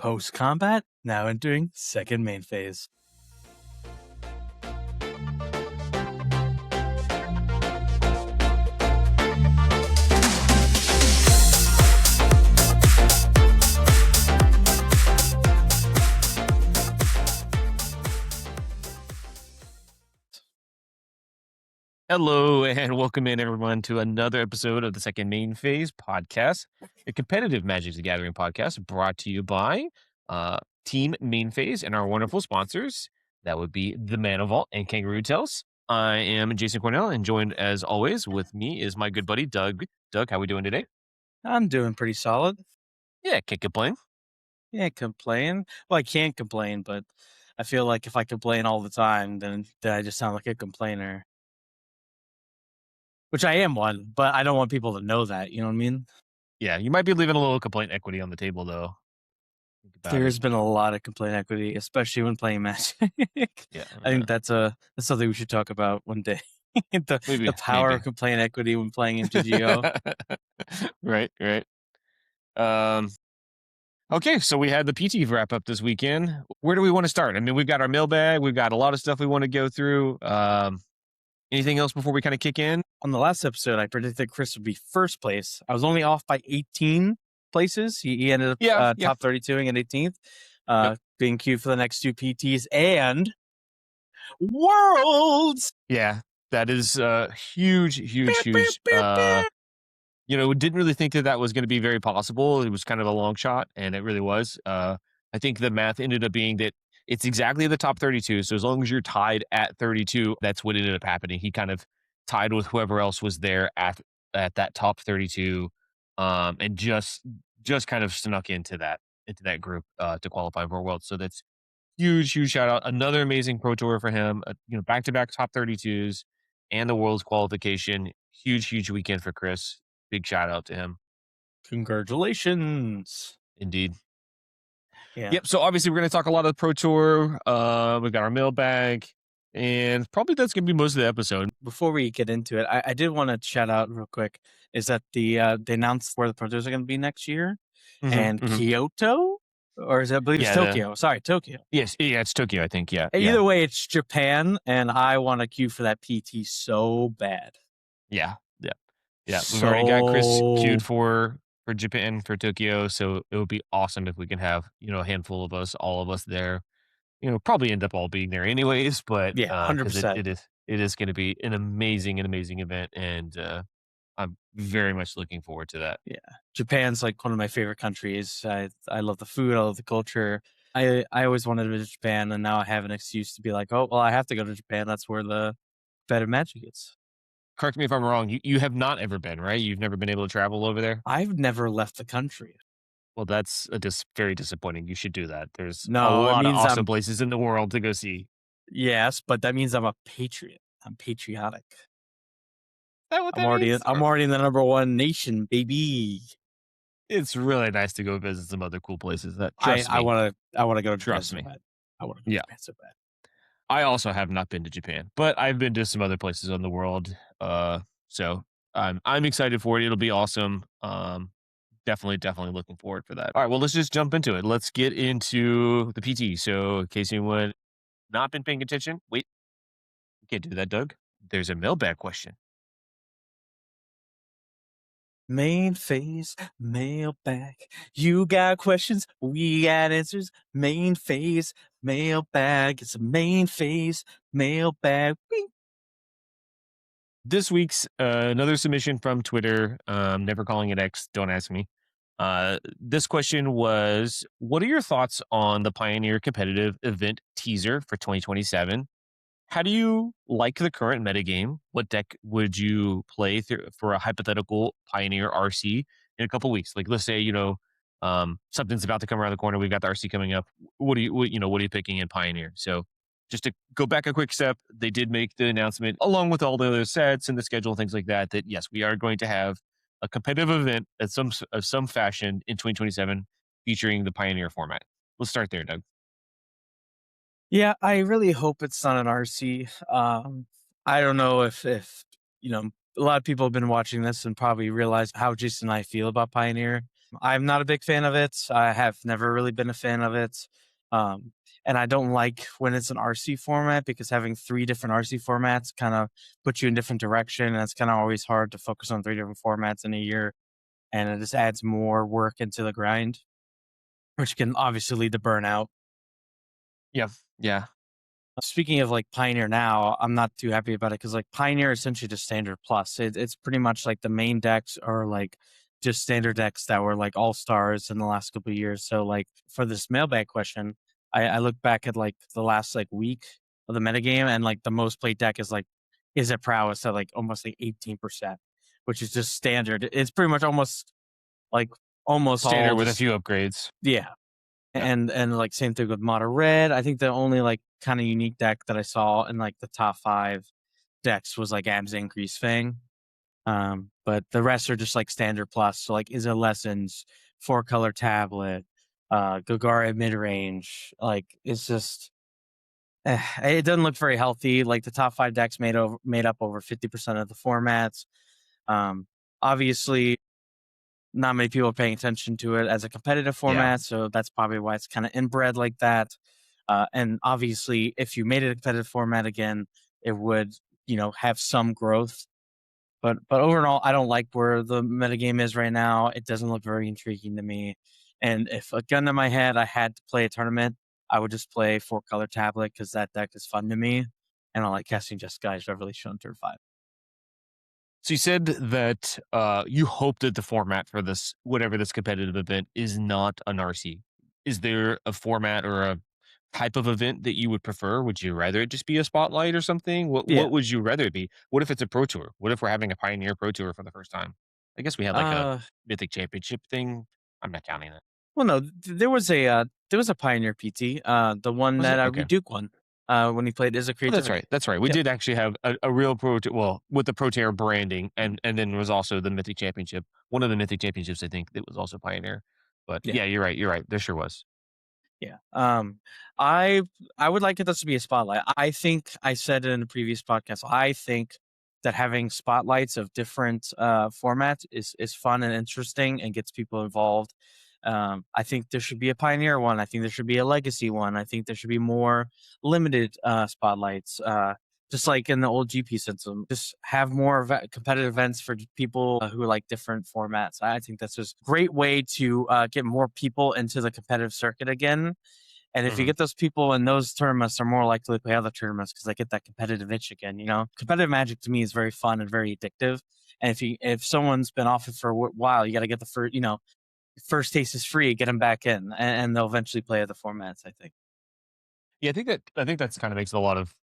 Post-combat, now entering second main phase. Hello and welcome in everyone to another episode of the Second Main Phase podcast, a competitive Magic the Gathering podcast brought to you by Team Main Phase and our wonderful sponsors. That would be the Mana Vault and Kangaroo Tales. I am Jason Cornell, and joined as always with me is my good buddy Doug. Doug, how we doing today? I'm doing pretty solid. Yeah, can't complain. Yeah, complain. Well, I can't complain, but I feel like if I complain all the time, then I just sound like a complainer. Which I am one, but I don't want people to know that. You know what I mean? Yeah, you might be leaving a little complaint equity on the table, though. There's been a lot of complaint equity, especially when playing Magic. Yeah, I think that's something we should talk about one day. the power of complaint equity when playing MTGO. Right. Okay, so we had the PT wrap up this weekend. Where do we want to start? I mean, we've got our mailbag. We've got a lot of stuff we want to go through. Anything else before we kind of kick in? On the last episode, I predicted Chris would be first place. I was only off by 18 places. He ended up top 32ing at 18th, being queued for the next two PTs and Worlds. Yeah, that is huge. Didn't really think that was going to be very possible. It was kind of a long shot, and it really was. I think the math ended up being that it's exactly the top 32. So as long as you're tied at 32, that's what ended up happening. He kind of tied with whoever else was there at that top 32, and just kind of snuck into that group to qualify for Worlds. So that's huge shout out. Another amazing Pro Tour for him. Back-to-back top 32s and the Worlds qualification. Huge weekend for Chris. Big shout out to him. Congratulations. Indeed. Yeah. Yep. So obviously we're going to talk a lot of the Pro Tour. We've got our mailbag, and probably that's going to be most of the episode. Before we get into it, I did want to shout out real quick is that they announced where the Pro Tours are going to be next year, and Kyoto, or is it, I believe it's Tokyo. Sorry, Tokyo. Yes, it's Tokyo, I think. Yeah. Either way, it's Japan, and I want to queue for that PT so bad. Yeah. We've already got Chris queued for Japan, for Tokyo, so it would be awesome if we can have a handful of us, all of us there. Probably end up all being there anyways, but 100%. It is going to be an amazing event, and I'm very much looking forward to that. Yeah, Japan's like one of my favorite countries. I love the food, I love the culture. I always wanted to visit Japan, and now I have an excuse to be like, oh well, I have to go to Japan. That's where the better Magic is. Correct me if I'm wrong. You have not ever been, right? You've never been able to travel over there? I've never left the country. Well, that's very disappointing. You should do that. There's a lot of awesome places in the world to go see. Yes, but that means I'm a patriot. I'm patriotic. Is that what that means? I'm already in the number one nation, baby. It's really nice to go visit some other cool places. I want to go to Japan. Trust me. I want to go to Japan so bad. I also have not been to Japan, but I've been to some other places in the world. So I'm excited for it. It'll be awesome. Definitely looking forward for that. All right, well, let's just jump into it. Let's get into the PT. So in case anyone not been paying attention, wait, you can't do that, Doug. There's a mailbag question. Main phase, mailbag. You got questions, we got answers. Main phase, mailbag. It's a main phase, mailbag. Bing. This week's another submission from Twitter. Never calling it X. Don't ask me. This question was, what are your thoughts on the Pioneer competitive event teaser for 2027? How do you like the current metagame? What deck would you play for a hypothetical Pioneer RC in a couple weeks? Like, let's say, something's about to come around the corner. We've got the RC coming up. What are you picking in Pioneer? So just to go back a quick step, they did make the announcement, along with all the other sets and the schedule, things like that, that yes, we are going to have a competitive event of some fashion in 2027 featuring the Pioneer format. Let's start there, Doug. Yeah, I really hope it's not an RC. I don't know if a lot of people have been watching this and probably realize how Jason and I feel about Pioneer. I'm not a big fan of it. I have never really been a fan of it. Um, and I don't like when it's an RC format because having three different RC formats kind of puts you in different direction. And it's kind of always hard to focus on three different formats in a year. And it just adds more work into the grind, which can obviously lead to burnout. Yeah. Yeah. Speaking of like Pioneer now, I'm not too happy about it because like Pioneer is essentially just standard plus. It's pretty much like the main decks are like just standard decks that were like all stars in the last couple of years. So like for this mailbag question, I look back at like the last like week of the metagame and like the most played deck is at prowess at like almost like 18%, which is just standard. It's pretty much like almost Standard all with a just few upgrades. yeah, Yeah. and like same thing with Mono Red. I think the only like kind of unique deck that I saw in like the top 5 decks was like Abs Increase Fang. But the rest are just like standard plus. So like Izza Lessons, 4-color tablet, Gogara mid range. Like it's just it doesn't look very healthy. Like the top 5 decks made up over 50% of the formats. Um, Obviously not many people are paying attention to it as a competitive Yeah. format, so that's probably why it's kind of inbred like that. And obviously, if you made it a competitive format again, it would have some growth. But overall, I don't like where the metagame is right now. It doesn't look very intriguing to me. And if a gun to my head, I had to play a tournament, I would just play 4-color tablet because that deck is fun to me, and I like casting Just Guy's Revelation on turn 5. So you said that you hope that the format for this, whatever this competitive event, is not an RC. Is there a format or a type of event that you would prefer? Would you rather it just be a spotlight or something? Yeah. What would you rather it be? What if it's a pro tour? What if we're having a Pioneer Pro Tour for the first time? I guess we had like a Uh, Mythic Championship thing. I'm not counting it. Well, no, there was a Pioneer PT, the one Was it? that Okay. Reed Duke won, when he played Is a Oh, that's Creativity. right. That's right. We Yeah, did actually have a real well, with the Proterra branding, and then was also the Mythic Championship. One of the Mythic Championships, I think, that was also Pioneer. But yeah, yeah, you're right. You're right. There sure was. yeah. I I would like it to be a spotlight. I think I said it in a previous podcast. I think that having spotlights of different formats is fun and interesting and gets people involved. I think there should be a pioneer one. I think there should be a legacy one. I think there should be more limited spotlights. Just like in the old GP system, just have more competitive events for people who like different formats. I think that's just a great way to get more people into the competitive circuit again. And if you Mhm. get those people in those tournaments, they're more likely to play other tournaments because they get that competitive itch again. Competitive Magic to me is very fun and very addictive. And if someone's been off it for a while, you got to get the first taste is free, get them back in, and they'll eventually play other formats. I think. Yeah, I think that's kind of makes a lot of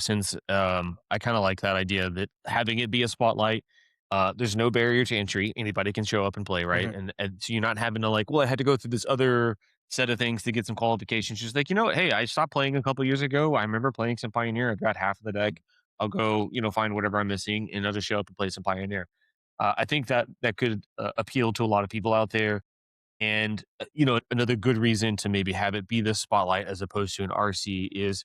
sense. I kind of like that idea that having it be a spotlight. There's no barrier to entry. Anybody can show up and play, right? Mhm. And so you're not having to like, well, I had to go through this other set of things to get some qualifications. Just like, what, hey, I stopped playing a couple years ago. I remember playing some Pioneer. I got half of the deck. I'll go, find whatever I'm missing and I'll just show up and play some Pioneer. I think that could appeal to a lot of people out there. And, another good reason to maybe have it be the spotlight as opposed to an RC is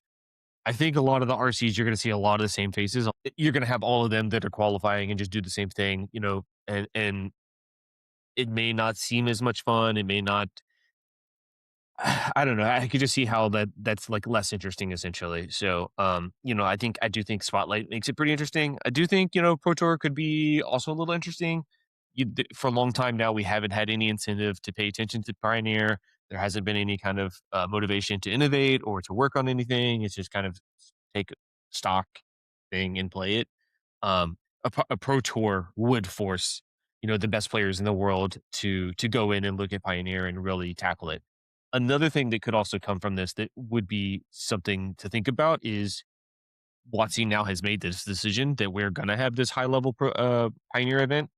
I think a lot of the RCs, you're going to see a lot of the same faces. You're going to have all of them that are qualifying and just do the same thing, and it may not seem as much fun. It may not, I don't know. I could just see how that's like less interesting essentially. So, I do think Spotlight makes it pretty interesting. I do think, Pro Tour could be also a little interesting. For a long time now, we haven't had any incentive to pay attention to Pioneer. There hasn't been any kind of motivation to innovate or to work on anything. It's just kind of take stock thing and play it. A Pro Tour would force, the best players in the world to go in and look at Pioneer and really tackle it. Another thing that could also come from this that would be something to think about is WotC now has made this decision that we're going to have this high level Pioneer event.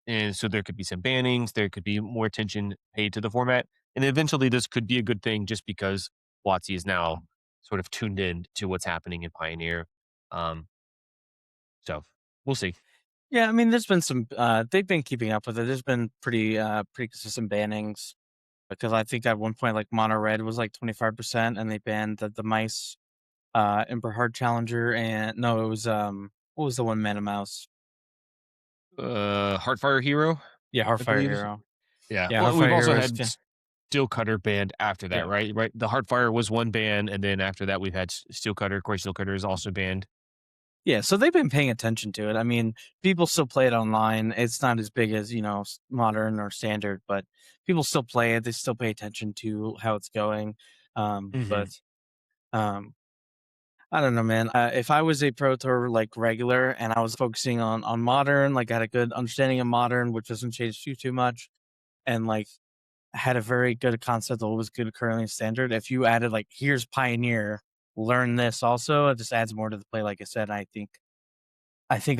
And so there could be some bannings, there could be more attention paid to the format. And eventually this could be a good thing just because WotC is now sort of tuned in to what's happening in Pioneer. Um, so we'll see. Yeah, I mean, there's been some. They've been keeping up with it. There's been pretty consistent bannings because I think at one point like Mono Red was like 25%, and they banned the mice, Emperor Hard Challenger, and no, it was what was the one Mana Mouse? Heartfire Hero, Yeah, I Heartfire believe. Hero. Yeah. Yeah, Well, we've Heartfire also Heroes. had Steel Cutter banned after that, Yeah. right? Right. The Heartfire was one ban, and then after that, we've had Steel Cutter. Corey Steel Cutter is also banned. Yeah, so they've been paying attention to it. I mean, people still play it online. It's not as big as, modern or standard, but people still play it. They still pay attention to how it's going. Hmm. But um, I don't know, man. If I was a pro tour like regular and I was focusing on modern, like I had a good understanding of modern, which doesn't change too much, and like had a very good concept of what was good currently in standard. If you added like here's Pioneer, learn this also, it just adds more to the play. Like I said, I think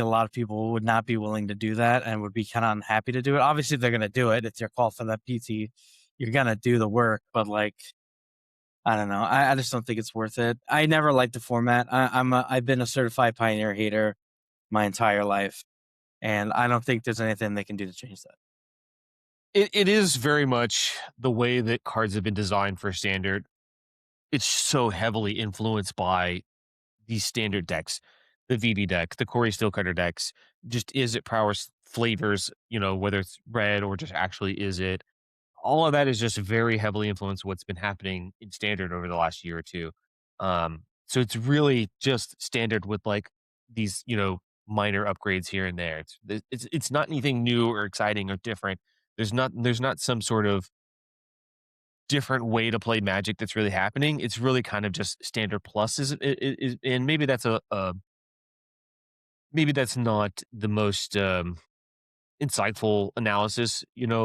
a lot of people would not be willing to do that and would be kind of unhappy to do it. Obviously, they're going to do it. It's your call for that PT. You're going to do the work, but like, I don't know. I just don't think it's worth it. I never liked the format. I've been a certified Pioneer hater my entire life, and I don't think there's anything they can do to change that. It is very much the way that cards have been designed for standard. It's so heavily influenced by these standard decks, the VB deck, the Corey Steel Cutter decks. Just is it prowess flavors, whether it's red or just actually is it. All of that is just very heavily influenced what's been happening in standard over the last year or two. So it's really just standard with like these, minor upgrades here and there. It's not anything new or exciting or different. There's not some sort of different way to play Magic that's really happening. It's really kind of just standard plus is and maybe that's a maybe that's not the most insightful analysis,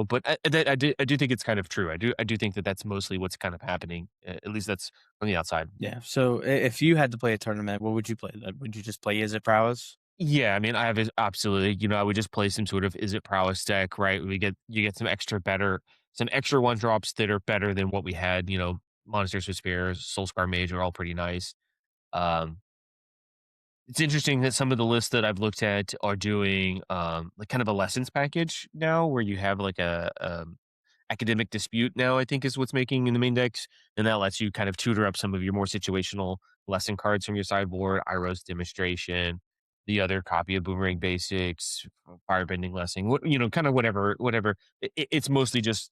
but I do think it's kind of true. I do think that that's mostly what's kind of happening. At least that's from the outside. Yeah. So if you had to play a tournament, what would you play? Then? Would you just play Is It Prowess? Yeah, I mean, I have absolutely. I would just play some sort of is it prowess deck, right? You get some extra one drops that are better than what we had. Monsters with Spears, Soulscar Mage are all pretty nice. Um, it's interesting that some of the lists that I've looked at are doing like kind of a lessons package now, where you have like a academic dispute now, I think is what's making in the main decks. And that lets you kind of tutor up some of your more situational lesson cards from your sideboard, Iroh's demonstration, the other copy of Boomerang Basics, Firebending Lesson, kind of whatever. It's mostly just,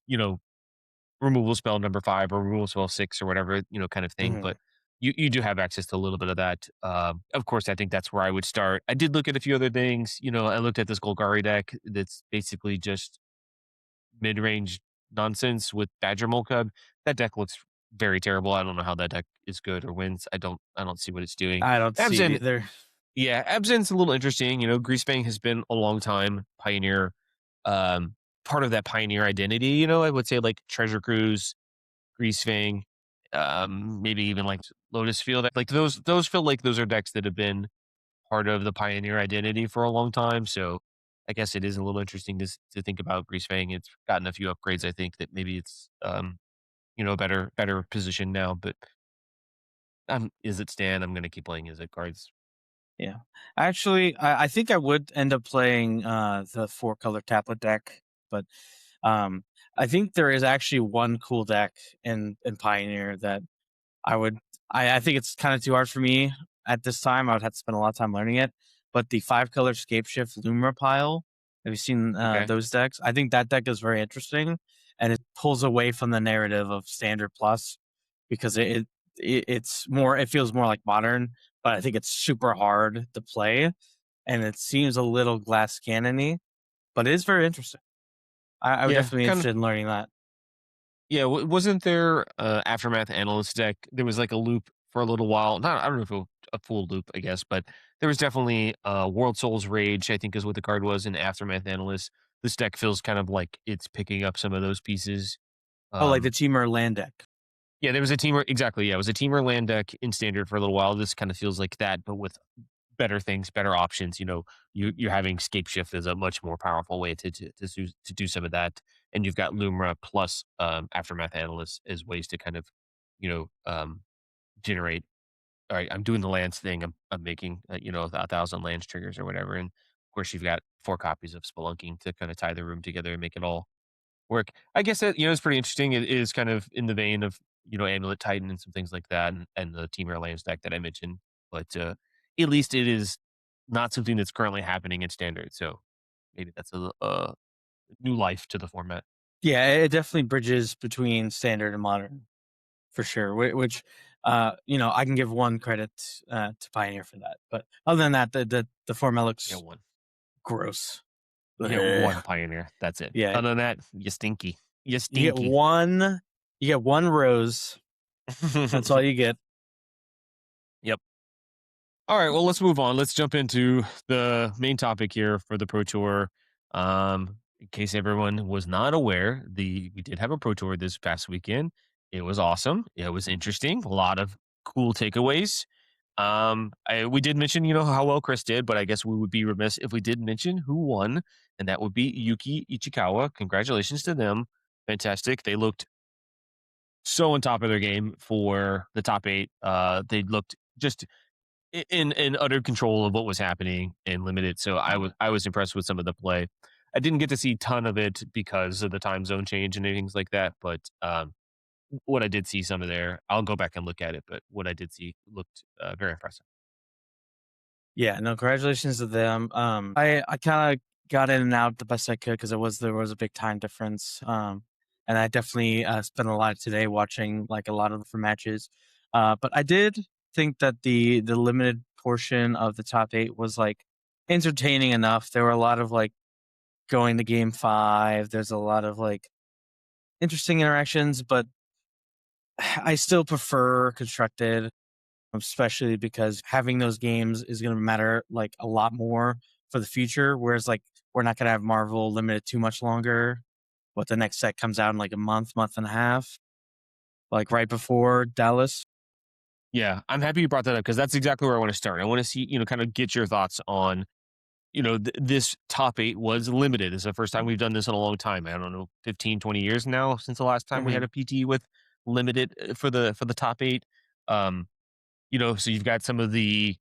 removal spell number 5 or removal spell 6 or whatever, kind of thing. Hmm. But you do have access to a little bit of that. Of course, I think that's where I would start. I did look at a few other things. I looked at this Golgari deck that's basically just mid-range nonsense with Badger Molcub. That deck looks very terrible. I don't know how that deck is good or wins. I don't see what it's doing. I don't see it Abzan, either. yeah, Abzan's a little interesting. Greasebang has been a long time pioneer, um, part of that pioneer identity. I would say like Treasure Cruise, Greasefang, maybe even like Lotus Field. Like those feel like those are decks that have been part of the Pioneer identity for a long time. So I guess it is a little interesting to think about Greasefang. It's gotten a few upgrades. I think that maybe it's better position now. But is it Stan? I'm gonna keep playing Is it cards. Yeah. Actually, I think I would end up playing the four color tablet deck, but um I think there is actually one cool deck in Pioneer that I would I think it's kind of too hard for me at this time. I would have to spend a lot of time learning it. But the five color scape shift Lumra pile, have you seen Okay. those decks? I think that deck is very interesting and it pulls away from the narrative of standard plus because it feels more like modern, but I think it's super hard to play and it seems a little glass cannony, but it is very interesting. I would Yeah, definitely be kind of. interested in learning that. Yeah, wasn't there Aftermath Analyst deck? There was like a loop for a little while. Not I don't know if it was a full loop, I guess, but there was definitely World Souls Rage, I think is what the card was in Aftermath Analyst. This deck feels kind of like it's picking up some of those pieces. Oh, like the Um, Teamer land deck. yeah, there was a teamer exactly. Yeah, it was a teamer land deck in standard for a little while. This kind of feels like that, but with better things, better options. You're having Scape Shift as a much more powerful way to do some of that, and you've got Lumra plus Aftermath Analyst as ways to kind of you know um, generate. All right, I'm doing the lands thing. I'm making 1,000 lands triggers or whatever, and of course you've got 4 copies of Spelunking to kind of tie the room together and make it all work. I guess that it's pretty interesting. It is kind of in the vein of Amulet Titan and some things like that, and the Temur Lands deck that I mentioned. But at least it is not something that's currently happening in standard. So maybe that's a new life to the format. Yeah, it definitely bridges between standard and modern for sure. Which, I can give one credit to Pioneer for that. But other than that, the format Yeah, looks one. gross. Yeah, Blech. one Pioneer. That's it. Yeah, Other than that, you stinky. You you get stinky. one. You get one rose. That's all you get. Yep. All right, well, let's move on. Let's jump into the main topic here for the Pro Tour. In case everyone was not aware, we did have a Pro Tour this past weekend. It was awesome. It was interesting. A lot of cool takeaways. We did mention, how well Chris did, but I guess we would be remiss if we did mention who won, and that would be Yuki Ichikawa. Congratulations to them. Fantastic. They looked so on top of their game for the top eight. They looked just in utter control of what was happening and limited. So I was impressed with some of the play. I didn't get to see a ton of it because of the time zone change and things like that. But what I did see some of there, I'll go back and look at it. But what I did see looked very impressive. Yeah, no, congratulations to them. I kind of got in and out the best I could because there was a big time difference. And I definitely spent a lot of today watching like a lot of the matches. But I did think that the limited portion of the top eight was like entertaining enough. There were a lot of like going to game five. There's a lot of like interesting interactions, but I still prefer constructed, especially because having those games is going to matter like a lot more for the future. Whereas like we're not going to have Marvel limited too much longer. What the next set comes out in like a month and a half, like right before Dallas. Yeah, I'm happy you brought that up because that's exactly where I want to start. I want to see, kind of get your thoughts on, this top eight was limited. It's the first time we've done this in a long time. I don't know, 15, 20 years now since the last time we had Hmm. a PT with limited for the top eight. Um, so you've got some of the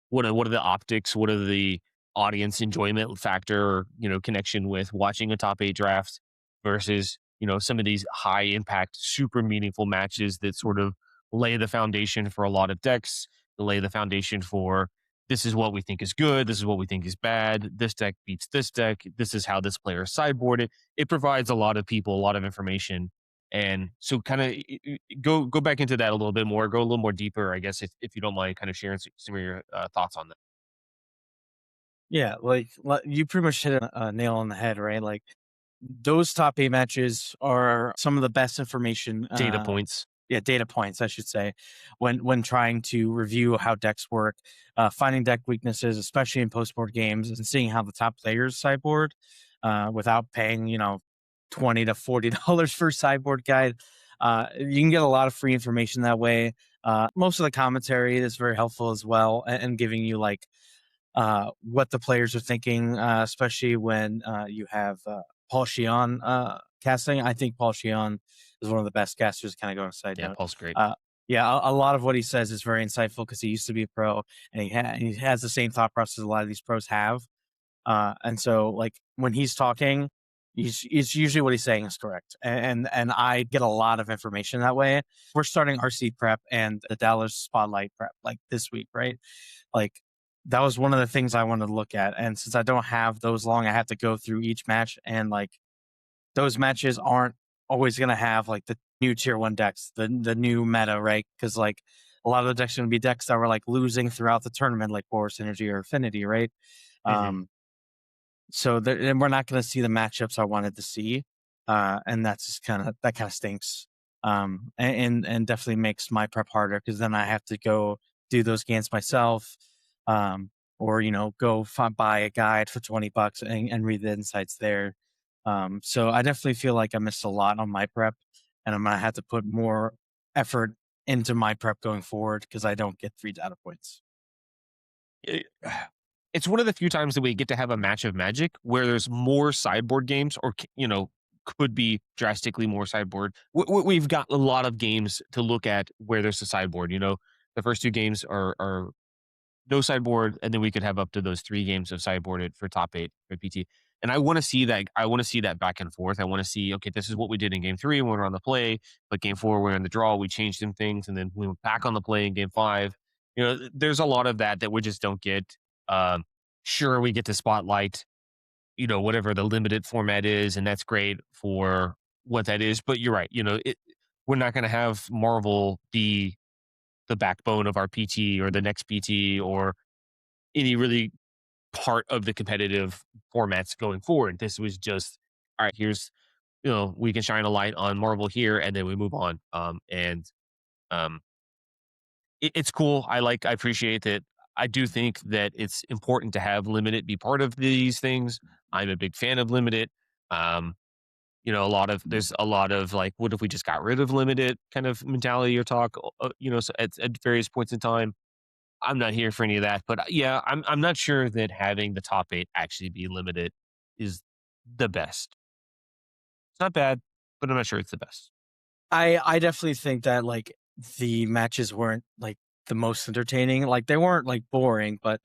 what are the optics, what are the audience enjoyment factor, connection with watching a top eight draft versus, some of these high impact, super meaningful matches that sort of lay the foundation for a lot of decks, lay the foundation for this is what we think is good, this is what we think is bad, this deck beats this deck, this is how this player sideboarded. It provides a lot of people a lot of information. And so kind of go back into that a little bit more, go a little more deeper, I guess, if you don't mind kind of sharing some of your thoughts on that. Yeah, you pretty much hit a nail on the head, right? Like those top eight matches are some of the best information. Data points. Yeah, data points, I should say, when trying to review how decks work, finding deck weaknesses, especially in post board games, and seeing how the top players sideboard without paying, $20 to $40 for a sideboard guide. You can get a lot of free information that way. Most of the commentary is very helpful as well, and giving you like what the players are thinking, especially when you have Paul Sheehan casting. I think Paul Sheehan is one of the best casters. Kind of going side Yeah, note. Paul's great. Yeah, a lot of what he says is very insightful because he used to be a pro and he has the same thought process a lot of these pros have. And so, like when he's talking, it's usually what he's saying is correct, and I get a lot of information that way. We're starting RC prep and the Dallas Spotlight prep like this week, right? Like that was one of the things I wanted to look at. And since I don't have those long, I have to go through each match. And like those matches aren't always going to have like the new tier one decks, the new meta, right? Because like a lot of the decks are going to be decks that were like losing throughout the tournament, like Boris Energy or Affinity, right? Hmm. Um, and we're not going to see the matchups I wanted to see. And that's just that kind of stinks. And definitely makes my prep harder because then I have to go do those games myself. Or, buy a guide for $20 and read the insights there. So I definitely feel like I missed a lot on my prep and I'm going to have to put more effort into my prep going forward because I don't get free data points. It's one of the few times that we get to have a match of Magic where there's more sideboard games, or could be drastically more sideboard. We've got a lot of games to look at where there's a sideboard. The first two games are no sideboard, and then we could have up to those three games of sideboarded for top eight for PT. And I want to see that. I want to see that back and forth. I want to see, okay, this is what we did in game three when we were on the play, but game four we're on the draw. We changed some things, and then we went back on the play in game five. There's a lot of that we just don't get. Um, sure, we get to spotlight, whatever the limited format is, and that's great for what that is. But you're right. We're not going to have Marvel be the backbone of our PT or the next PT or any really part of the competitive formats going forward. This was just, all right, here's, we can shine a light on Marvel here and then we move on. And um, it's cool. I appreciate that. I do think that it's important to have limited be part of these things. I'm a big fan of limited. Um, there's a lot of like, what if we just got rid of limited kind of mentality or talk, so at various points in time. I'm not here for any of that, but yeah, I'm not sure that having the top 8 actually be limited is the best. It's not bad, but I'm not sure it's the best. I definitely think that like the matches weren't like the most entertaining. Like they weren't like boring, but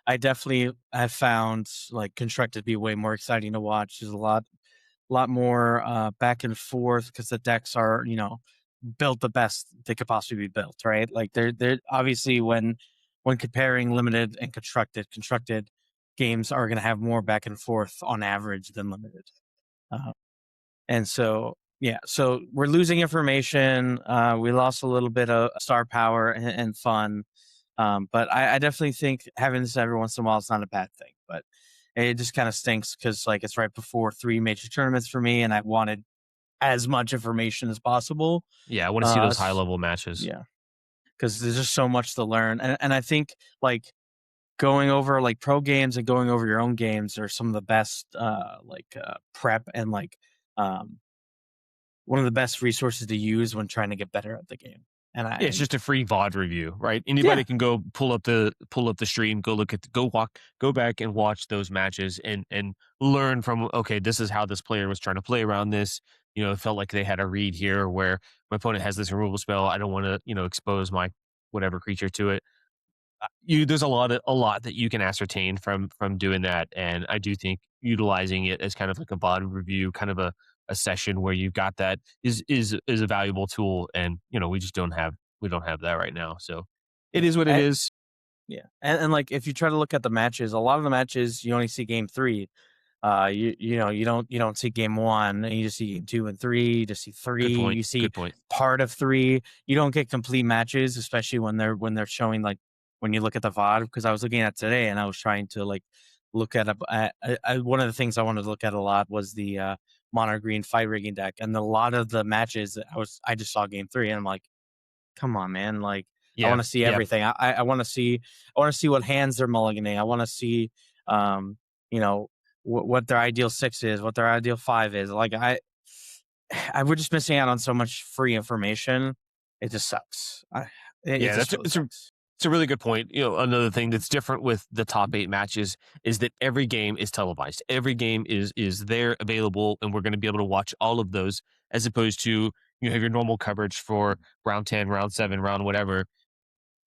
I definitely have found like Constructed to be way more exciting to watch. There's a lot more back and forth because the decks are, built the best they could possibly be built, right? Like they're obviously when comparing limited and constructed games are going to have more back and forth on average than limited. And so, yeah, so we're losing information. We lost a little bit of star power and fun. But I definitely think having this every once in a while is not a bad thing. But it just kind of stinks because like it's right before 3 major tournaments for me, and I wanted as much information as possible. Yeah, I want to see those high level matches. Yeah, because there's just so much to learn, and I think like going over like pro games and going over your own games are some of the best prep and like um one of the best resources to use when trying to get better at the game. And Yeah, it's just a free VOD review, right? Anybody yeah, can go pull up the stream, go back and watch those matches and learn from, okay, this is how this player was trying to play around this. It felt like they had a read here where my opponent has this removal spell. I don't want to, expose my whatever creature to it. There's a lot that you can ascertain from doing that, and I do think utilizing it as kind of like a VOD review, kind of a session where you've got that is a valuable tool, and we don't have that right now, so it yeah, is what it is. yeah. And like if you try to look at the matches, a lot of the matches you only see game 3. You don't see game 1, and you just see game 2 and 3. You just see 3. Good point. You see Good point. part of 3. You don't get complete matches, especially when they're showing like when you look at the VOD. Because I was looking at today, and I was trying to like look at one of the things I wanted to look at a lot was the mono green fight rigging deck, and a lot of the matches I just saw game 3, and I'm like, come on, man! Like I Yeah, want to see yeah, everything. I want to see what hands they're mulliganing. I want to see, you know, what their ideal 6 is, what their ideal 5 is. Like I we're just missing out on so much free information. It just sucks. It yeah. just really sucks. It's a really good point. Another thing that's different with the top 8 matches is that every game is televised. Every game is there available, and we're going to be able to watch all of those, as opposed to you have your normal coverage for round 10, round 7, round whatever.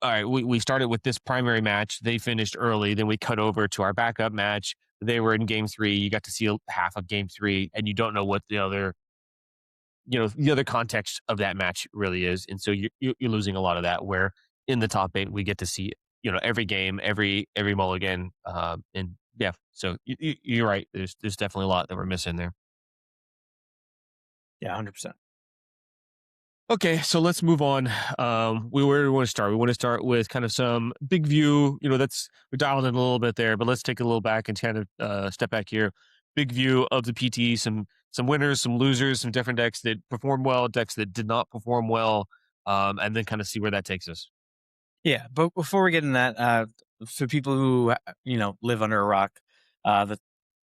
All right, we started with this primary match. They finished early. Then we cut over to our backup match. They were in game 3. You got to see half of game 3, and you don't know what the other context of that match really is, and so you're losing a lot of that. Where in the top 8 we get to see every game, every mulligan, and yeah. So you're right. There's definitely a lot that we're missing there. Yeah, 100%. Okay, so let's move on. Where do we want to start? We want to start with kind of some big view. That's we dialed in a little bit there, but let's take a little back and kind of step back here. Big view of the PT. Some winners, some losers, some different decks that performed well, decks that did not perform well, and then kind of see where that takes us. Yeah, but before we get in that, for people who live under a rock, the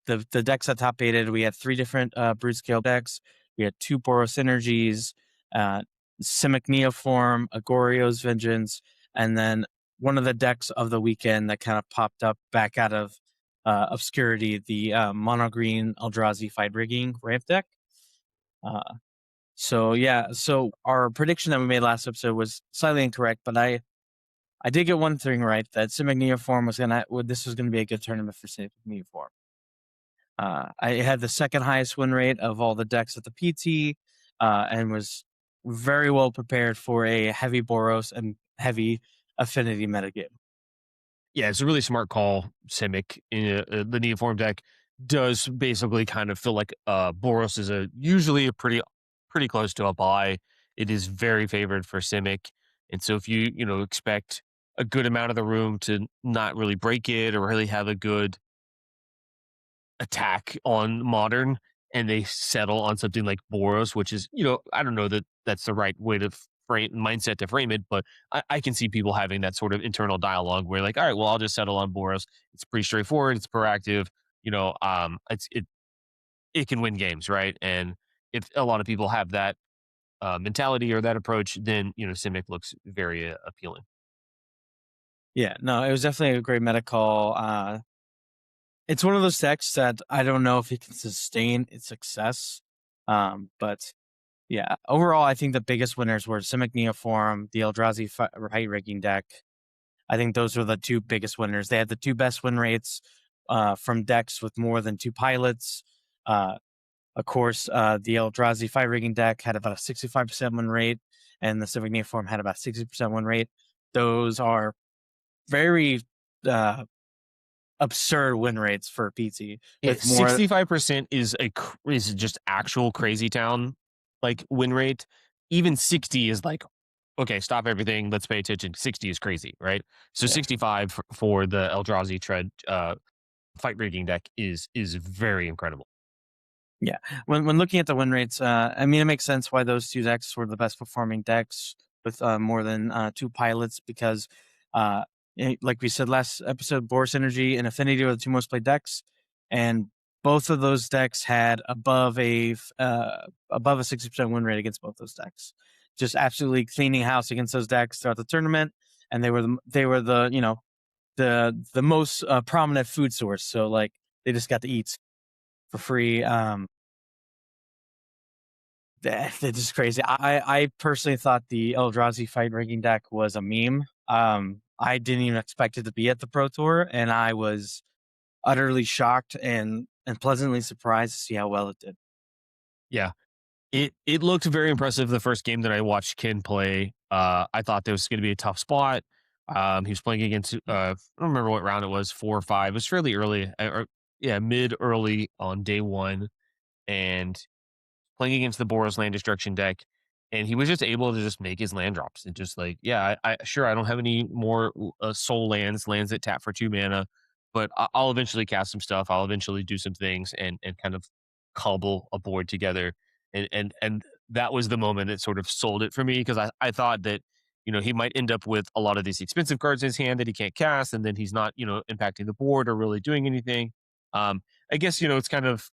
the decks that top aided, we had 3 different brood scale decks. We had 2 Boros Energies, uh, Simic Neoform, Agorio's Vengeance, and then one of the decks of the weekend that kind of popped up back out of obscurity, the mono green Eldrazi Fight Rigging ramp deck. Uh, so yeah, so our prediction that we made last episode was slightly incorrect, but I did get one thing right, that Simic Neoform this was gonna be a good tournament for Simic Neoform. I had the second highest win rate of all the decks at the PT, and was very well prepared for a heavy Boros and heavy affinity metagame. Yeah, it's a really smart call, Simic in the Neoform deck. does basically kind of feel like Boros is usually a pretty close to a buy. It is very favored for Simic, and so if you expect a good amount of the room to not really break it or really have a good attack on modern, and they settle on something like Boros, which is, I don't know that that's the right way to frame mindset to frame it, but I can see people having that sort of internal dialogue where like, all right, well, I'll just settle on Boros. It's pretty straightforward. It's proactive. It can win games, right? And if a lot of people have that mentality or that approach, then Simic looks very appealing. Yeah, no, it was definitely a great meta call. It's one of those decks that I don't know if it can sustain its success. But yeah, overall, I think the biggest winners were Simic Neoform, the Eldrazi Height Rigging deck. I think those were the two biggest winners. They had the two best win rates from decks with more than two pilots. Of course, the Eldrazi Fight Rigging deck had about a 65% win rate, and the Simic Neoform had about 60% win rate. Those are very absurd win rates for PT. Yeah, With more, 65% is just actual crazy town like win rate. Even 60 is like, okay, stop everything. Let's pay attention. 60 is crazy, right? So yeah. 65 for the Eldrazi Tread fight rigging deck is very incredible. Yeah, when looking at the win rates, I mean, it makes sense why those two decks were the best performing decks with more than two pilots because, like we said last episode, Boros Energy and Affinity were the two most played decks, and both of those decks had above a 60% win rate against both those decks. Just absolutely cleaning house against those decks throughout the tournament, and they were the the most prominent food source. So like they just got to eat for free. That's just crazy. I personally thought the Eldrazi Fight Rigging deck was a meme. I didn't even expect it to be at the Pro Tour, and I was utterly shocked and pleasantly surprised to see how well it did. Yeah. It looked very impressive the first game that I watched Ken play. I thought there was going to be a tough spot. He was playing against I don't remember what round it was, 4 or 5. It was fairly early, or yeah, mid early on day one, and playing against the Boros land destruction deck, and he was just able to just make his land drops and just like, yeah, I don't have any more soul lands that tap for 2 mana, but I'll eventually cast some stuff. I'll eventually do some things and kind of cobble a board together, and that was the moment that sort of sold it for me because I thought that he might end up with a lot of these expensive cards in his hand that he can't cast, and then he's not impacting the board or really doing anything. I guess it's kind of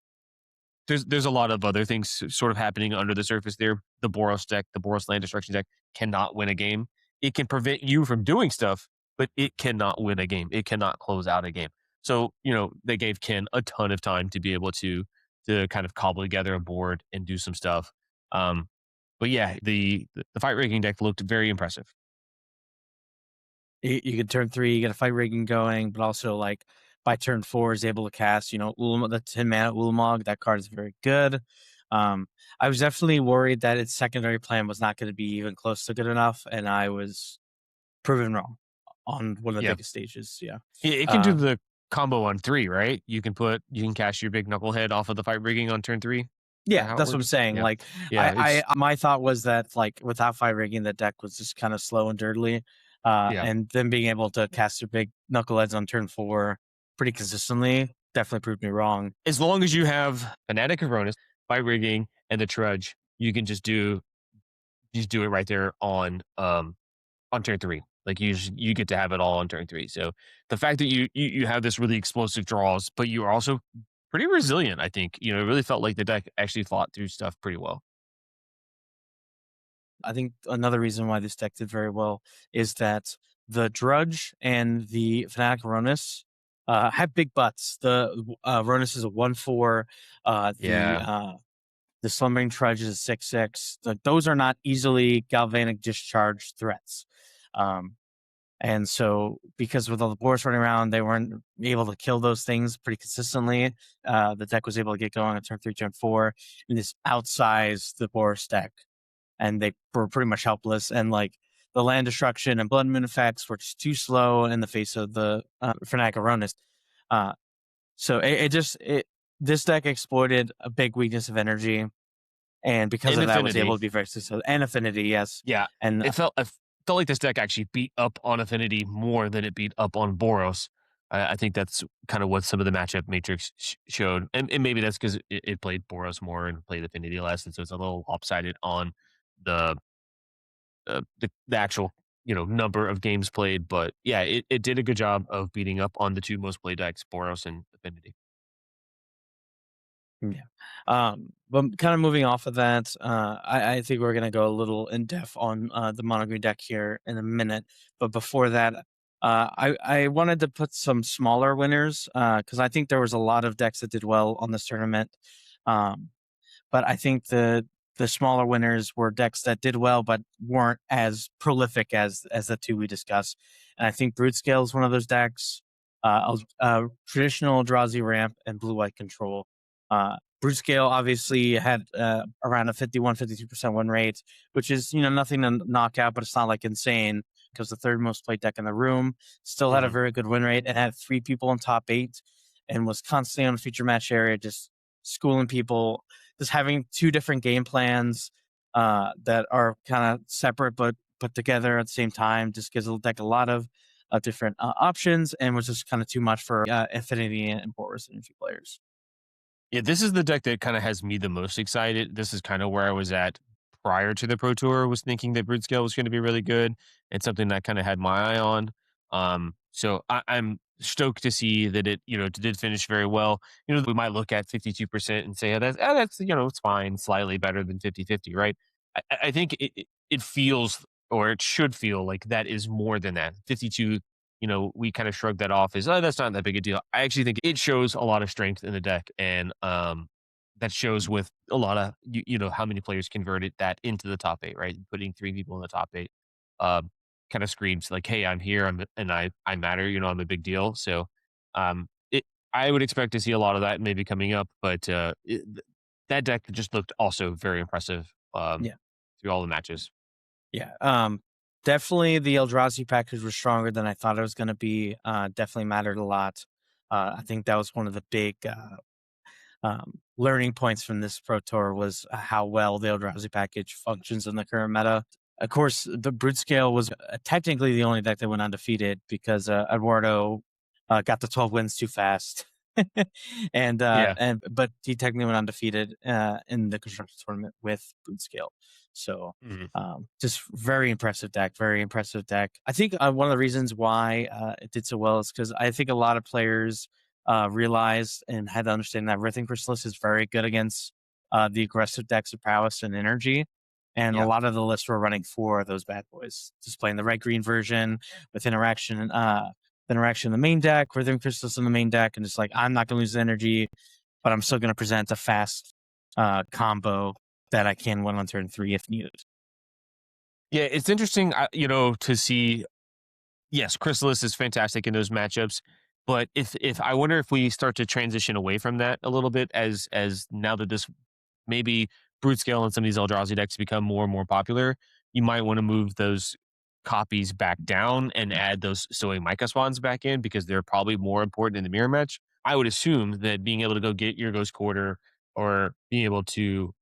there's a lot of other things sort of happening under the surface there. The Boros deck, the Boros Land Destruction deck cannot win a game. It can prevent you from doing stuff, but it cannot win a game. It cannot close out a game. So, they gave Ken a ton of time to be able to kind of cobble together a board and do some stuff. But yeah, the fight rigging deck looked very impressive. You can turn 3, you get a Fight Rigging going, but also like by turn 4 is able to cast, the 10 mana Ulamog. That card is very good. I was definitely worried that its secondary plan was not going to be even close to good enough, and I was proven wrong on one of the Yeah. biggest stages. Yeah. It can do the combo on 3, right? You can cast your big knucklehead off of the fight rigging on turn 3. Is that Yeah, how it that's what I'm works? saying. Yeah. Like, Yeah. my thought was that like without Fight Rigging, the deck was just kind of slow and dirtily, Yeah. and then being able to cast your big knuckleheads on turn 4 pretty consistently definitely proved me wrong. As long as you have Fanatic of Ronus, Fight Rigging, and the Trudge, you can just do it right there on turn 3. Like you get to have it all on turn 3. So the fact that you have this really explosive draws, but you are also pretty resilient, I think. It really felt like the deck actually fought through stuff pretty well. I think another reason why this deck did very well is that the Drudge and the Fanatic Ronus have big butts. The Ronus is a 1/4. Yeah. The Slumbering Trudge is a 6/6. Those are not easily galvanic discharge threats. And so, because with all the boards running around, they weren't able to kill those things pretty consistently. The deck was able to get going on turn 3, turn 4, and this outsized the Boros deck, and they were pretty much helpless. And like the land destruction and blood moon effects were just too slow in the face of the Fanatic Aronis. So it this deck exploited a big weakness of energy, and because And of that, was able Affinity. to be very successful. And affinity, yes, Yeah. and I felt like this deck actually beat up on Affinity more than it beat up on Boros. I think that's kind of what some of the matchup matrix showed. And maybe that's because it played Boros more and played Affinity less. And so it's a little lopsided on the the actual number of games played. But yeah, it did a good job of beating up on the two most played decks, Boros and Affinity. yeah. But kind of moving off of that, I think we're gonna go a little in depth on the mono green deck here in a minute. But before that, I wanted to put some smaller winners because I think there was a lot of decks that did well on this tournament. Um, but I think the smaller winners were decks that did well but weren't as prolific as the two we discussed. And I think Brute Scale is one of those decks. Traditional Eldrazi Ramp and Blue White Control. Brute Scale obviously had around a 51-52% win rate, which is nothing to knock out, but it's not like insane because the third most played deck in the room still had a Hmm. very good win rate and had 3 people in top 8 and was constantly on the feature match area, just schooling people, just having 2 different game plans that are kind of separate but put together at the same time just gives the deck a lot of different options and was just kind of too much for Affinity and Boros Energy players. Yeah, this is the deck that kind of has me the most excited. This is kind of where I was at prior to the Pro Tour, was thinking that Brood Scale was going to be really good and something that I kind of had my eye on. So I'm stoked to see that it did finish very well. We might look at 52% and say, that's it's fine, slightly better than 50-50, right? I think it feels, or it should feel like that is more than that. 52, we kind of shrug that off as, oh, that's not that big a deal. I actually think it shows a lot of strength in the deck. And that shows with a lot of, how many players converted that into the top 8, right? Putting 3 people in the top 8 um, kind of screams like, hey, I'm here. I matter, I'm a big deal. So um, it, I would expect to see a lot of that maybe coming up, but that deck just looked also very impressive Yeah. through all the matches. Yeah. Definitely the Eldrazi package was stronger than I thought it was going to be. Definitely mattered a lot. I think that was one of the big learning points from this Pro Tour was how well the Eldrazi package functions in the current meta. Of course, the Brute Scale was technically the only deck that went undefeated because Eduardo got the 12 wins too fast. Yeah. And but he technically went undefeated in the construction tournament with Brute Scale. So Mhm. just very impressive deck, very impressive deck. I think one of the reasons why it did so well is because I think a lot of players realized and had to understand that Rhythm Chrysalis is very good against the aggressive decks of prowess and energy. And a Yeah. lot of the lists were running 4 of those bad boys, just playing the red green version with interaction in the main deck, Rhythm Chrysalis in the main deck, and just like I'm not going to lose energy, but I'm still going to present a fast combo that I can win on turn 3 if needed. Yeah, it's interesting, to see. Yes, Chrysalis is fantastic in those matchups, but if I wonder if we start to transition away from that a little bit, as now that this maybe Brute Scale and some of these Eldrazi decks become more and more popular, you might want to move those copies back down and add those Soy Micah Spawns back in because they're probably more important in the mirror match. I would assume that being able to go get your Ghost Quarter or being able to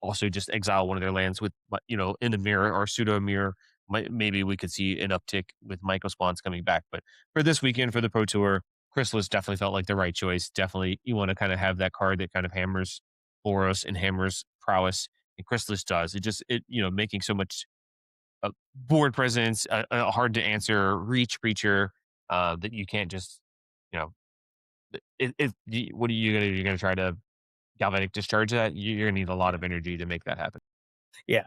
also just exile one of their lands with, in the mirror or pseudo mirror, maybe we could see an uptick with Micah Spawns coming back. But for this weekend for the Pro Tour, Chrysalis definitely felt like the right choice. Definitely, you want to kind of have that card that kind of hammers Boros and hammers prowess, and Chrysalis does. Making so much board presence, hard to answer reach creature that you can't just, you know, what are you gonna do? You're gonna try to galvanic discharge that? You're gonna need a lot Yeah. of energy to make that happen. Yeah.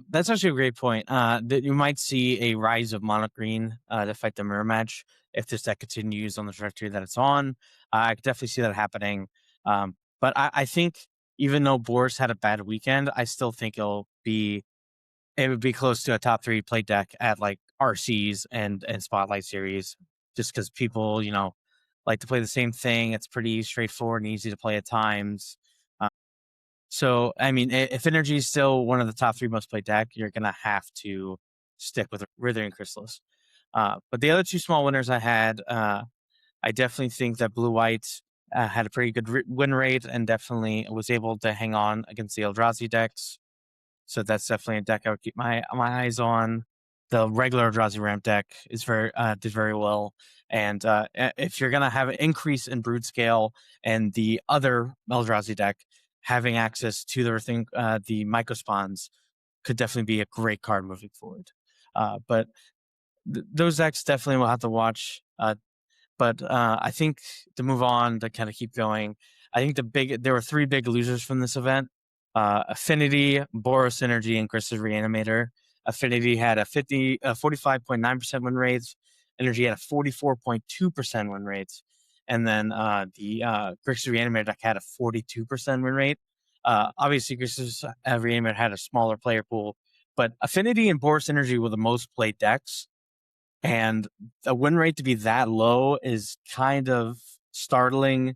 That's actually a great point. That you might see a rise of mono green to fight the mirror match if this deck continues on the trajectory that it's on. I could definitely see that happening. But I think even though Boris had a bad weekend, I still think it would be close to a top 3 play deck at like RCs and Spotlight series, just because people like to play the same thing. It's pretty straightforward and easy to play at times. So, I mean, if Energy is still one of the top 3 most played deck, you're gonna have to stick with Withering Chrysalis. But the other 2 small winners I had, I definitely think that Blue White had a pretty good win rate and definitely was able to hang on against the Eldrazi decks. So that's definitely a deck I would keep my eyes on. The regular Eldrazi ramp deck is very did very well, and if you're gonna have an increase in brood scale and the other Eldrazi deck having access to the Mycospawns could definitely be a great card moving forward. But those decks definitely will have to watch. But I think to move on to kind of keep going, I think there were three big losers from this event: Affinity, Boros Energy, and Grixis Reanimator. Affinity had a 45.9% win rate. Energy had a 44.2% win rate, and then the Grixis Reanimator deck had a 42% win rate. Obviously, Grixis Reanimator had a smaller player pool, but Affinity and Boros Energy were the most played decks. And the win rate to be that low is kind of startling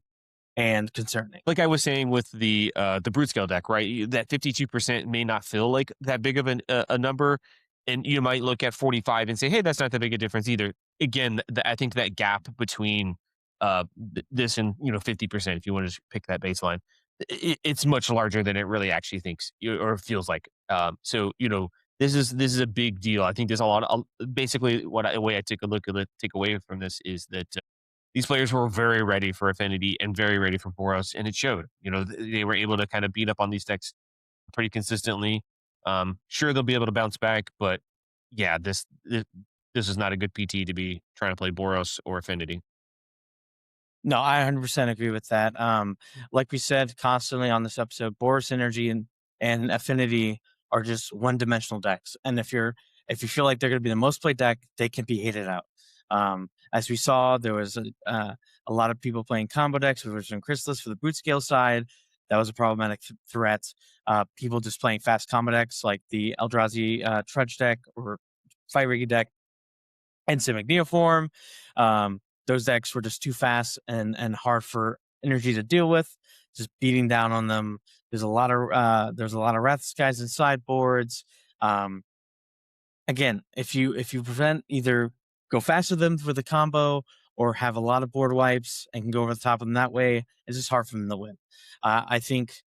and concerning. Like I was saying with the brute scale deck, right? That 52% may not feel like that big of a number, and you might look at 45 and say, "Hey, that's not that big a difference either." Again, I think that gap between this and 50%, if you want to pick that baseline, it's much larger than it really actually thinks or feels like. So this is a big deal. I think there's a lot of basically the way I take a look at it, take away from this is that these players were very ready for Affinity and very ready for Boros, and it showed. They were able to kind of beat up on these decks pretty consistently. Sure, they'll be able to bounce back, but yeah, this is not a good PT to be trying to play Boros or Affinity. No, I 100% agree with that. Like we said constantly on this episode, Boros Energy and Affinity are just one-dimensional decks. And if you feel like they're going to be the most played deck, they can be hated out. As we saw, there was a lot of people playing combo decks with Wizard and Chrysalis for the boot scale side. That was a problematic threat. People just playing fast combo decks like the Eldrazi Trudge deck or Fight Rigging deck and Simic Neoform. Those decks were just too fast and hard for Energy to deal with. Just beating down on them. There's a lot of Wrath Skies and sideboards. Again, if you prevent either go faster than with the combo or have a lot of board wipes and can go over the top of them that way, it's just hard for them to win. I think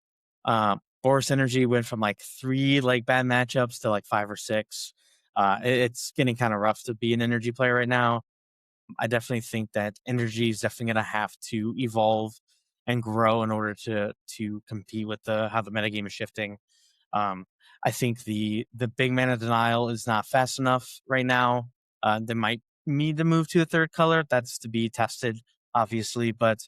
Boros Energy went from like 3 like bad matchups to like 5 or 6. It's getting kind of rough to be an Energy player right now. I definitely think that Energy is definitely going to have to evolve and grow in order to compete with how the metagame is shifting. Um, I think the big mana denial is not fast enough right now. They might need to move to a third color. That's to be tested, obviously, but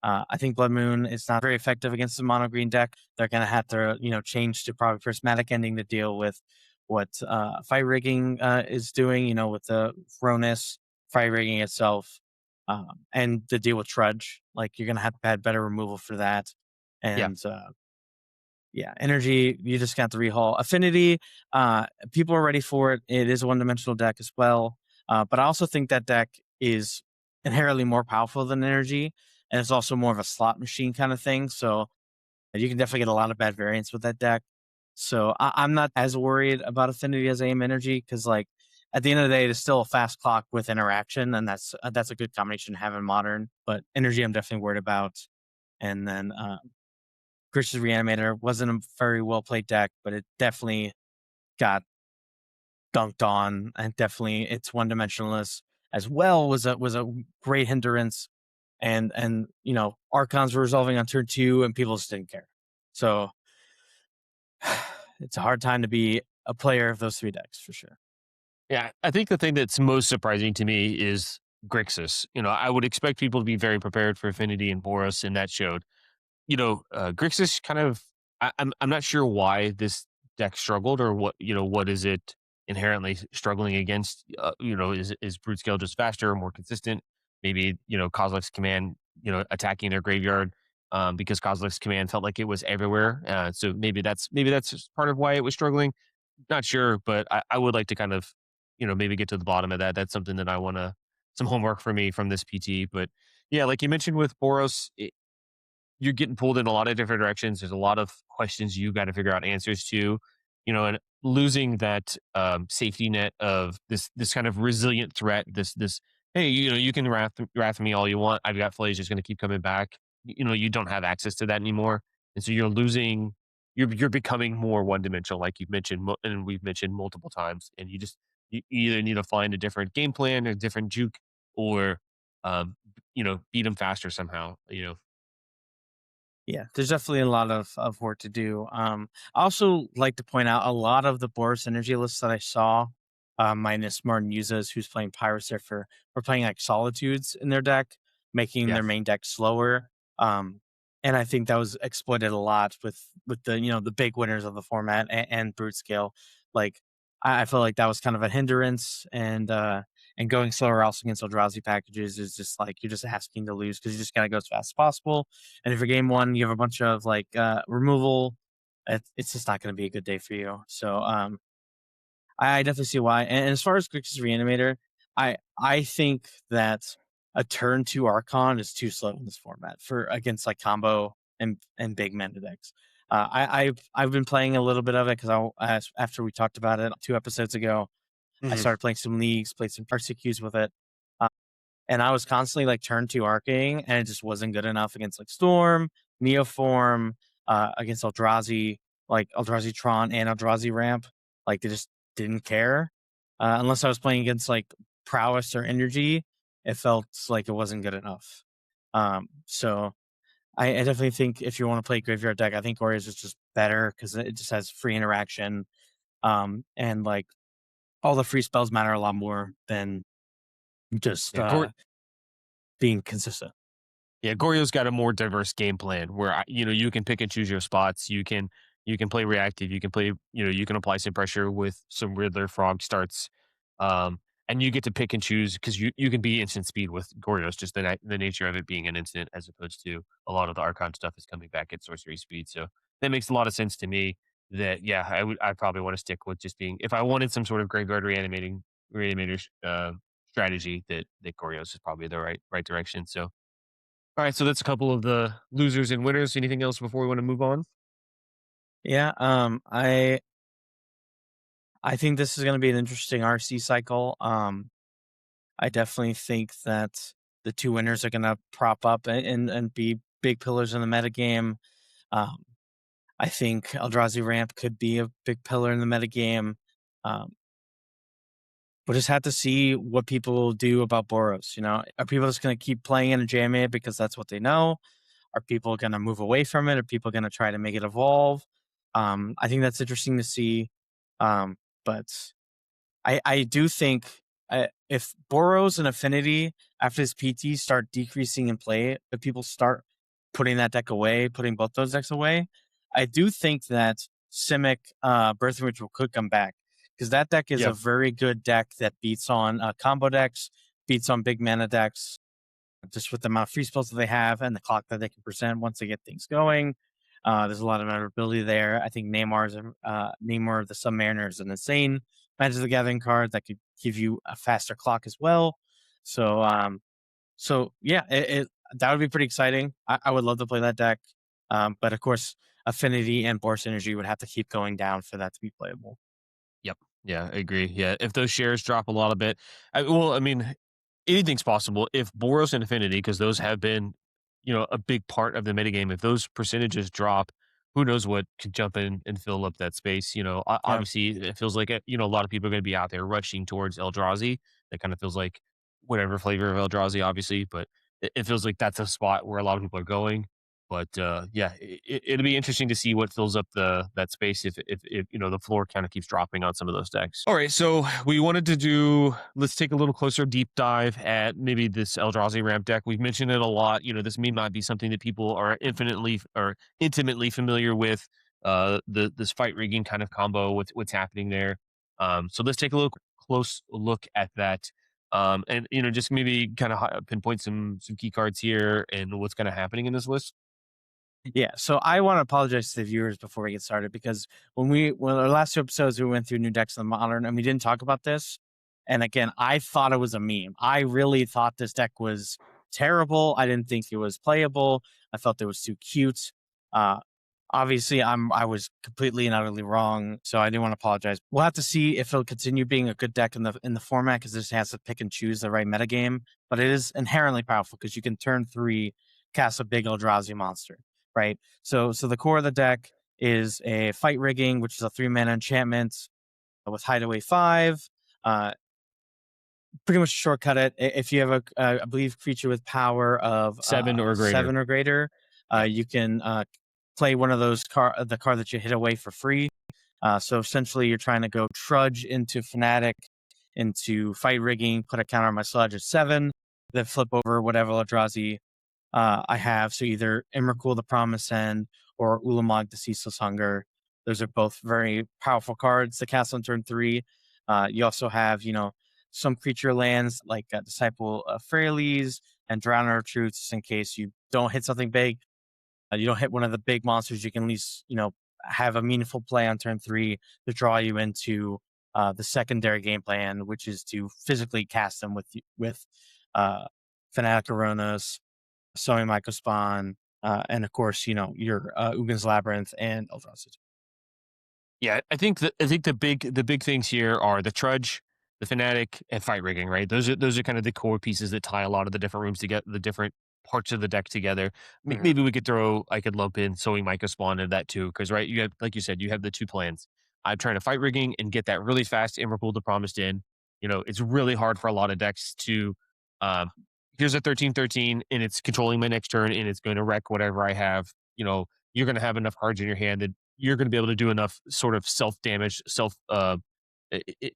I think Blood Moon is not very effective against the mono green deck. They're going to have to change to probably prismatic ending to deal with what Fight Rigging is doing. With the Fronis Fight Rigging itself, and to deal with Trudge. Like you're going to have to add better removal for that, Yeah, and yeah, Energy, you just got the rehaul. Affinity, people are ready for it. It is a one-dimensional deck as well. But I also think that deck is inherently more powerful than Energy, and it's also more of a slot machine kind of thing. So you can definitely get a lot of bad variants with that deck. So I'm not as worried about Affinity as I am Energy because, like, at the end of the day, it's still a fast clock with interaction, and that's a good combination to have in Modern. But Energy, I'm definitely worried about. And then Grixis Reanimator wasn't a very well played deck, but it definitely got dunked on, and definitely its one dimensionalness as well was a great hindrance. And Archons were resolving on turn 2, and people just didn't care. So it's a hard time to be a player of those 3 decks for sure. yeah. I think the thing that's most surprising to me is Grixis. I would expect people to be very prepared for Affinity and Boros, and that showed. Grixis kind of. I'm not sure why this deck struggled or what is it inherently struggling against. Is brute scale just faster or more consistent? Maybe Kozilek's command attacking their graveyard because Kozilek's command felt like it was everywhere. So maybe that's just part of why it was struggling. Not sure, but I would like to kind of maybe get to the bottom of that. That's something that I want to some homework for me from this PT. But yeah, like you mentioned with Boros, you're getting pulled in a lot of different directions. There's a lot of questions you got to figure out answers to, and losing that safety net of this kind of resilient threat. This hey, you can wrath me all you want. I've got Flays just going to keep coming back. you don't have access to that anymore, and so you're losing. You're becoming more one dimensional, like you've mentioned, and we've mentioned multiple times, and you either need to find a different game plan, a different juke, or beat them faster somehow. Yeah, there's definitely a lot of work to do. I also like to point out a lot of the Boros energy lists that I saw, minus Martin Yuzas, who's playing Pyrocypher, were playing like Solitudes in their deck, making Yeah, their main deck slower. And I think that was exploited a lot with the the big winners of the format and Brute Scale. Like I feel like that was kind of a hindrance, and going slower also against Eldrazi packages is just like you're just asking to lose because you just gotta go as fast as possible. And if you're game one, you have a bunch of like removal, it's just not going to be a good day for you. So I definitely see why. And as far as Grixis Reanimator, I think that a turn two Archon is too slow in this format for against like combo and big mana decks. I've been playing a little bit of it because after we talked about it 2 episodes ago, I hmm started playing some leagues, played some RCQs with it. And I was constantly like turn two arcing, and it just wasn't good enough against like Storm, Neoform, against Eldrazi, like Eldrazi Tron and Eldrazi Ramp. Like they just didn't care. Unless I was playing against like Prowess or Energy, it felt like it wasn't good enough. So I definitely think if you want to play graveyard deck, I think Warriors is just better because it just has free interaction. And like all the free spells matter a lot more than just yeah. being consistent. Yeah, Goryo's got a more diverse game plan where you can pick and choose your spots. You can play reactive. You can play you can apply some pressure with some Riddler Frog starts, and you get to pick and choose because you can be instant speed with Goryo's. Just the nature of it being an instant, as opposed to a lot of the Archon stuff is coming back at sorcery speed. So that makes a lot of sense to me. That yeah, I probably want to stick with just being if I wanted some sort of graveyard reanimator strategy that Goryo's is probably the right direction. So all right, so that's a couple of the losers and winners. Anything else before we want to move on? Yeah, I think this is going to be an interesting RC cycle. I definitely think that the two winners are going to prop up and be big pillars in the metagame. Um, I think Eldrazi Ramp could be a big pillar in the metagame. Um, we'll just have to see what people do about Boros. Are people just going to keep playing it and jamming it because that's what they know? Are people going to move away from it? Are people going to try to make it evolve? I think that's interesting to see. But I do think if Boros and Affinity after this PT start decreasing in play, if people start putting that deck away, putting both those decks away, I do think that Simic Birth Ritual could come back because that deck is a Yeah. very good deck that beats on combo decks, beats on big mana decks, just with the amount of free spells that they have and the clock that they can present once they get things going. There's a lot of maneuverability there. I think Namor of the Submariner is an insane Magic the Gathering card that could give you a faster clock as well. So yeah, that would be pretty exciting. I would love to play that deck, but of course, Affinity and Boros Energy would have to keep going down for that to be playable. Yep. Yeah, I agree. Yeah, if those shares drop a lot of bit, I mean, anything's possible. If Boros and Affinity, because those have been, a big part of the metagame, if those percentages drop, who knows what could jump in and fill up that space. Yeah, Obviously, it feels like a lot of people are going to be out there rushing towards Eldrazi. That kind of feels like whatever flavor of Eldrazi, obviously, but it feels like that's a spot where a lot of people are going. But yeah, it'll be interesting to see what fills up that space if the floor kind of keeps dropping on some of those decks. All right, so we wanted to do. Let's take a little closer deep dive at maybe this Eldrazi ramp deck. We've mentioned it a lot. This may not be something that people are infinitely or intimately familiar with. This fight rigging kind of combo with what's happening there. So let's take a little close look at that. And just maybe kind of pinpoint some key cards here and what's kind of happening in this list. yeah. So I want to apologize to the viewers before we get started because when our last 2 episodes we went through new decks in the modern and we didn't talk about this. And again, I thought it was a meme. I really thought this deck was terrible. I didn't think it was playable. I felt it was too cute. Uh, Obviously, I was completely and utterly wrong. So I do want to apologize. We'll have to see if it'll continue being a good deck in the format because this has to pick and choose the right metagame. But it is inherently powerful because you can turn three cast a big Eldrazi monster, right? So the core of the deck is a Fight Rigging, which is a 3-mana enchantment with Hideaway 5. Pretty much shortcut it. If you have I believe, creature with power of 7 or greater. 7 or greater, you can play one of those the card that you hit away for free. So essentially, you're trying to go Trudge into Fanatic, into Fight Rigging, put a counter on my Sludge at 7, then flip over whatever Eldrazi I have. So either Emrakul the Promised End or Ulamog the Ceaseless Hunger. Those are both very powerful cards to cast on turn 3. You also have, some creature lands like Disciple of Freyalise and Drowner of Truths in case you don't hit something big. You don't hit one of the big monsters, you can at least, have a meaningful play on turn 3 to draw you into the secondary game plan, which is to physically cast them with Fanatic Aronas, Sowing Mycospawn, and of course, your Ugin's Labyrinth and Eldrazi. Yeah, I think the big things here are the Trudge, the Fanatic, and Fight Rigging, right? Those are kind of the core pieces that tie a lot of the different rooms together, the different parts of the deck together. Mhm. Maybe I could lump in Sowing Mycospawn into that too, because right, you have, like you said, you have the two plans. I'm trying to Fight Rigging and get that really fast Emrakul the Promised in. It's really hard for a lot of decks to um, here's a 13/13 and it's controlling my next turn and it's going to wreck whatever I have. You're going to have enough cards in your hand that you're going to be able to do enough sort of self damage,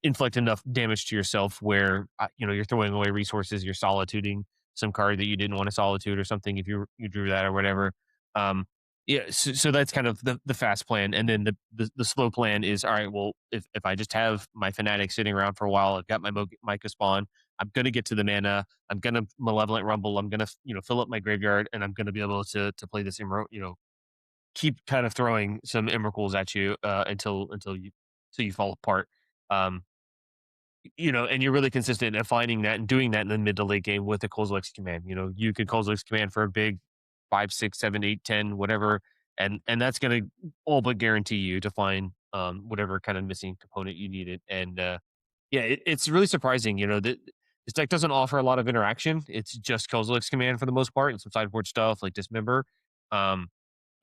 inflict enough damage to yourself where you're throwing away resources, you're solituding some card that you didn't want to solitude or something if you drew that or whatever. Yeah, so that's kind of the fast plan, and then the slow plan is all right. Well, if I just have my Fanatic sitting around for a while, I've got my Mycospawn. I'm gonna get to the mana. I'm gonna Malevolent Rumble. I'm gonna fill up my graveyard, and I'm gonna be able to play this keep kind of throwing some Emrakuls at you until you fall apart. Um, and you're really consistent at finding that and doing that in the mid to late game with the Kozilek's command. You could Kozilek's command for a big 5, 6, 7, 8, 10, whatever, and that's going to all but guarantee you to find whatever kind of missing component you needed. And yeah, it's really surprising. That this deck doesn't offer a lot of interaction. It's just Kozilek's command for the most part, and some sideboard stuff like Dismember. Um,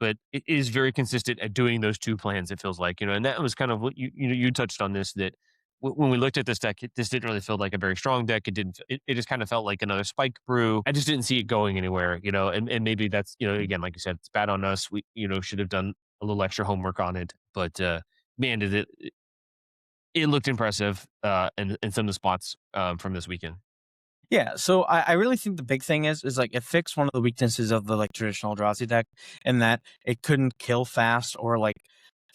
but it is very consistent at doing those two plans. It feels like, and that was kind of what you touched on this, that when we looked at this deck, this didn't really feel like a very strong deck. It didn't. It just kind of felt like another Spike Brew. I just didn't see it going anywhere, and maybe that's, again, like you said, it's bad on us. We, should have done a little extra homework on it. But man, did it looked impressive in some of the spots from this weekend. Yeah, so I really think the big thing is like it fixed one of the weaknesses of the like traditional Eldrazi deck in that it couldn't kill fast or like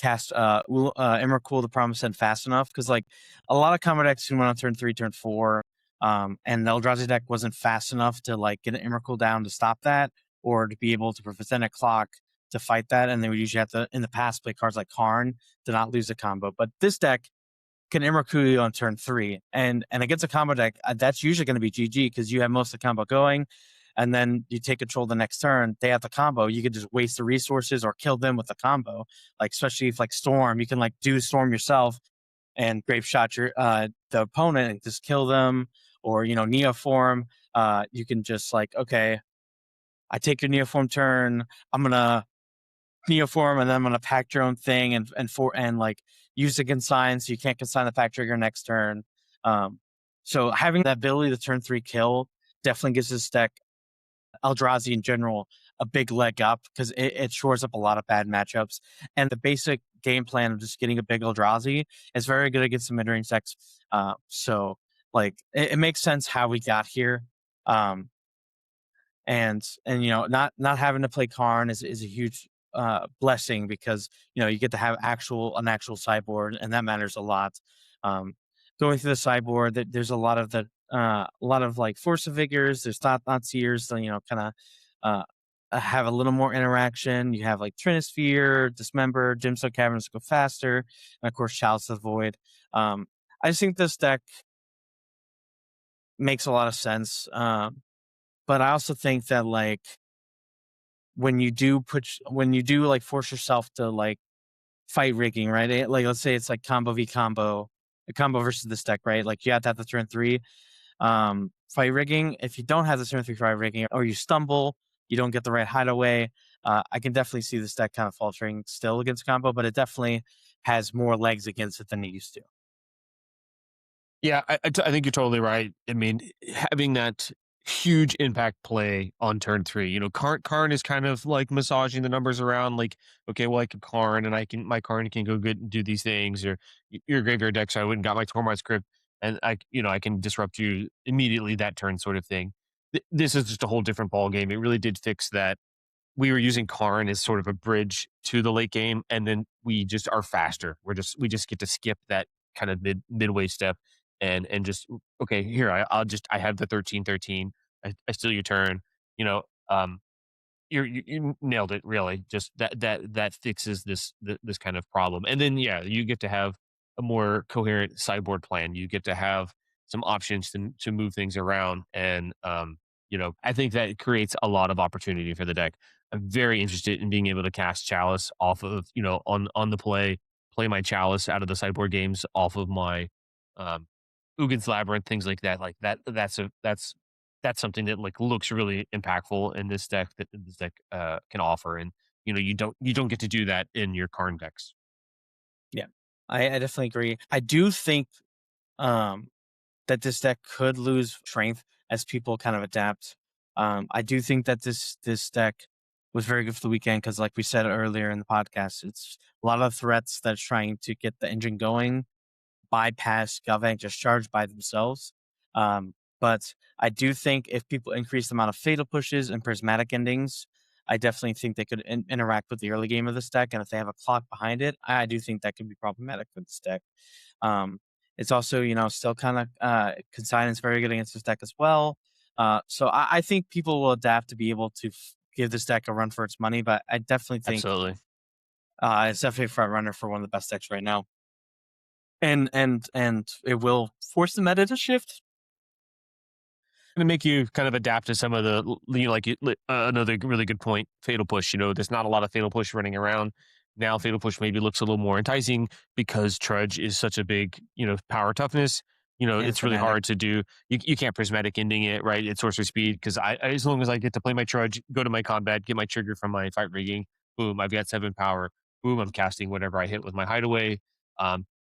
cast Emrakul the Promised End fast enough, because like a lot of combo decks went on turn 3, turn 4, and the Eldrazi deck wasn't fast enough to like get an Emrakul down to stop that or to be able to prevent a clock to fight that, and they would usually have to in the past play cards like Karn to not lose a combo. But this deck can Emrakul on turn 3, and against a combo deck, that's usually going to be GG because you have most of the combo going, and then you take control the next turn. They have the combo. You could just waste the resources or kill them with the combo. Like especially if like Storm, you can like do Storm yourself and Grape Shot your the opponent and just kill them, or Neoform. You can just like, okay, I take your Neoform turn. I'm gonna Neoform, and then I'm gonna pack your own thing and like use the consign, so you can't consign the pack trigger next turn. So having that ability to turn 3 kill definitely gives this deck, Eldrazi in general, a big leg up because it shores up a lot of bad matchups. And the basic game plan of just getting a big Eldrazi is very good against the mid-range decks. So like it makes sense how we got here. And not having to play Karn is a huge blessing because you get to have an actual sideboard, and that matters a lot. Going through the sideboard, there's a lot of like Force of Vigors, there's Thought Seers, so kind of have a little more interaction. You have like Trinisphere, Dismember, Gemstone Caverns go faster, and of course Chalice of the Void. I just think this deck makes a lot of sense. But I also think that like when you do like force yourself to like Fight Rigging, right? Like let's say it's like combo v combo, a combo versus this deck, right? Like you have to have the turn 3 Fight Rigging. If you don't have the turn 3 Fight Rigging, or you stumble, you don't get the right hideaway. I can definitely see this deck kind of faltering still against combo, but it definitely has more legs against it than it used to. Yeah, I think you're totally right. I mean, having that huge impact play on turn three, Karn is kind of like massaging the numbers around. Like, okay, well, I can Karn, and my Karn can go good and do these things, or your graveyard deck, so I went and got my Tormod script, and I can disrupt you immediately that turn, sort of thing. This is just a whole different ball game. It really did fix that. We were using Karn as sort of a bridge to the late game, and then we just are faster. We just get to skip that kind of midway step, and just okay, here I have the 13-13. I steal your turn. You know, um, you nailed it. Really, just that fixes this kind of problem, and then yeah, you get to have a more coherent sideboard plan. You get to have some options to move things around, and I think that creates a lot of opportunity for the deck. I'm very interested in being able to cast Chalice off of on the play my Chalice out of the sideboard games off of my um, Ugin's Labyrinth, things like that. Like that's something that like looks really impactful in this deck that this deck can offer, and you don't get to do that in your Karn decks. Yeah, I definitely agree. I do think um, that this deck could lose strength as people kind of adapt. I do think that this deck was very good for the weekend because, like we said earlier in the podcast, it's a lot of threats that's trying to get the engine going bypass Galvanic Discharge by themselves. But I do think if people increase the amount of fatal pushes and prismatic endings, I definitely think they could interact with the early game of this deck. And if they have a clock behind it, I do think that could be problematic for this deck. Um, it's also, still kind of Consignment's very good against this deck as well. So I think people will adapt to be able to give this deck a run for its money. But I definitely think Absolutely. it's definitely a front runner for one of the best decks right now. And it will force the meta to shift. Gonna make you kind of adapt to some of another really good point, fatal push. There's not a lot of fatal push running around now. Fatal push maybe looks a little more enticing because Trudge is such a big power toughness. And It's really fanatic. hard to do. You can't prismatic ending it, right? It's sorcery speed because as long as I get to play my Trudge, go to my combat, get my trigger from my fight rigging, boom, I've got 7 power. Boom, I'm casting whatever I hit with my hideaway.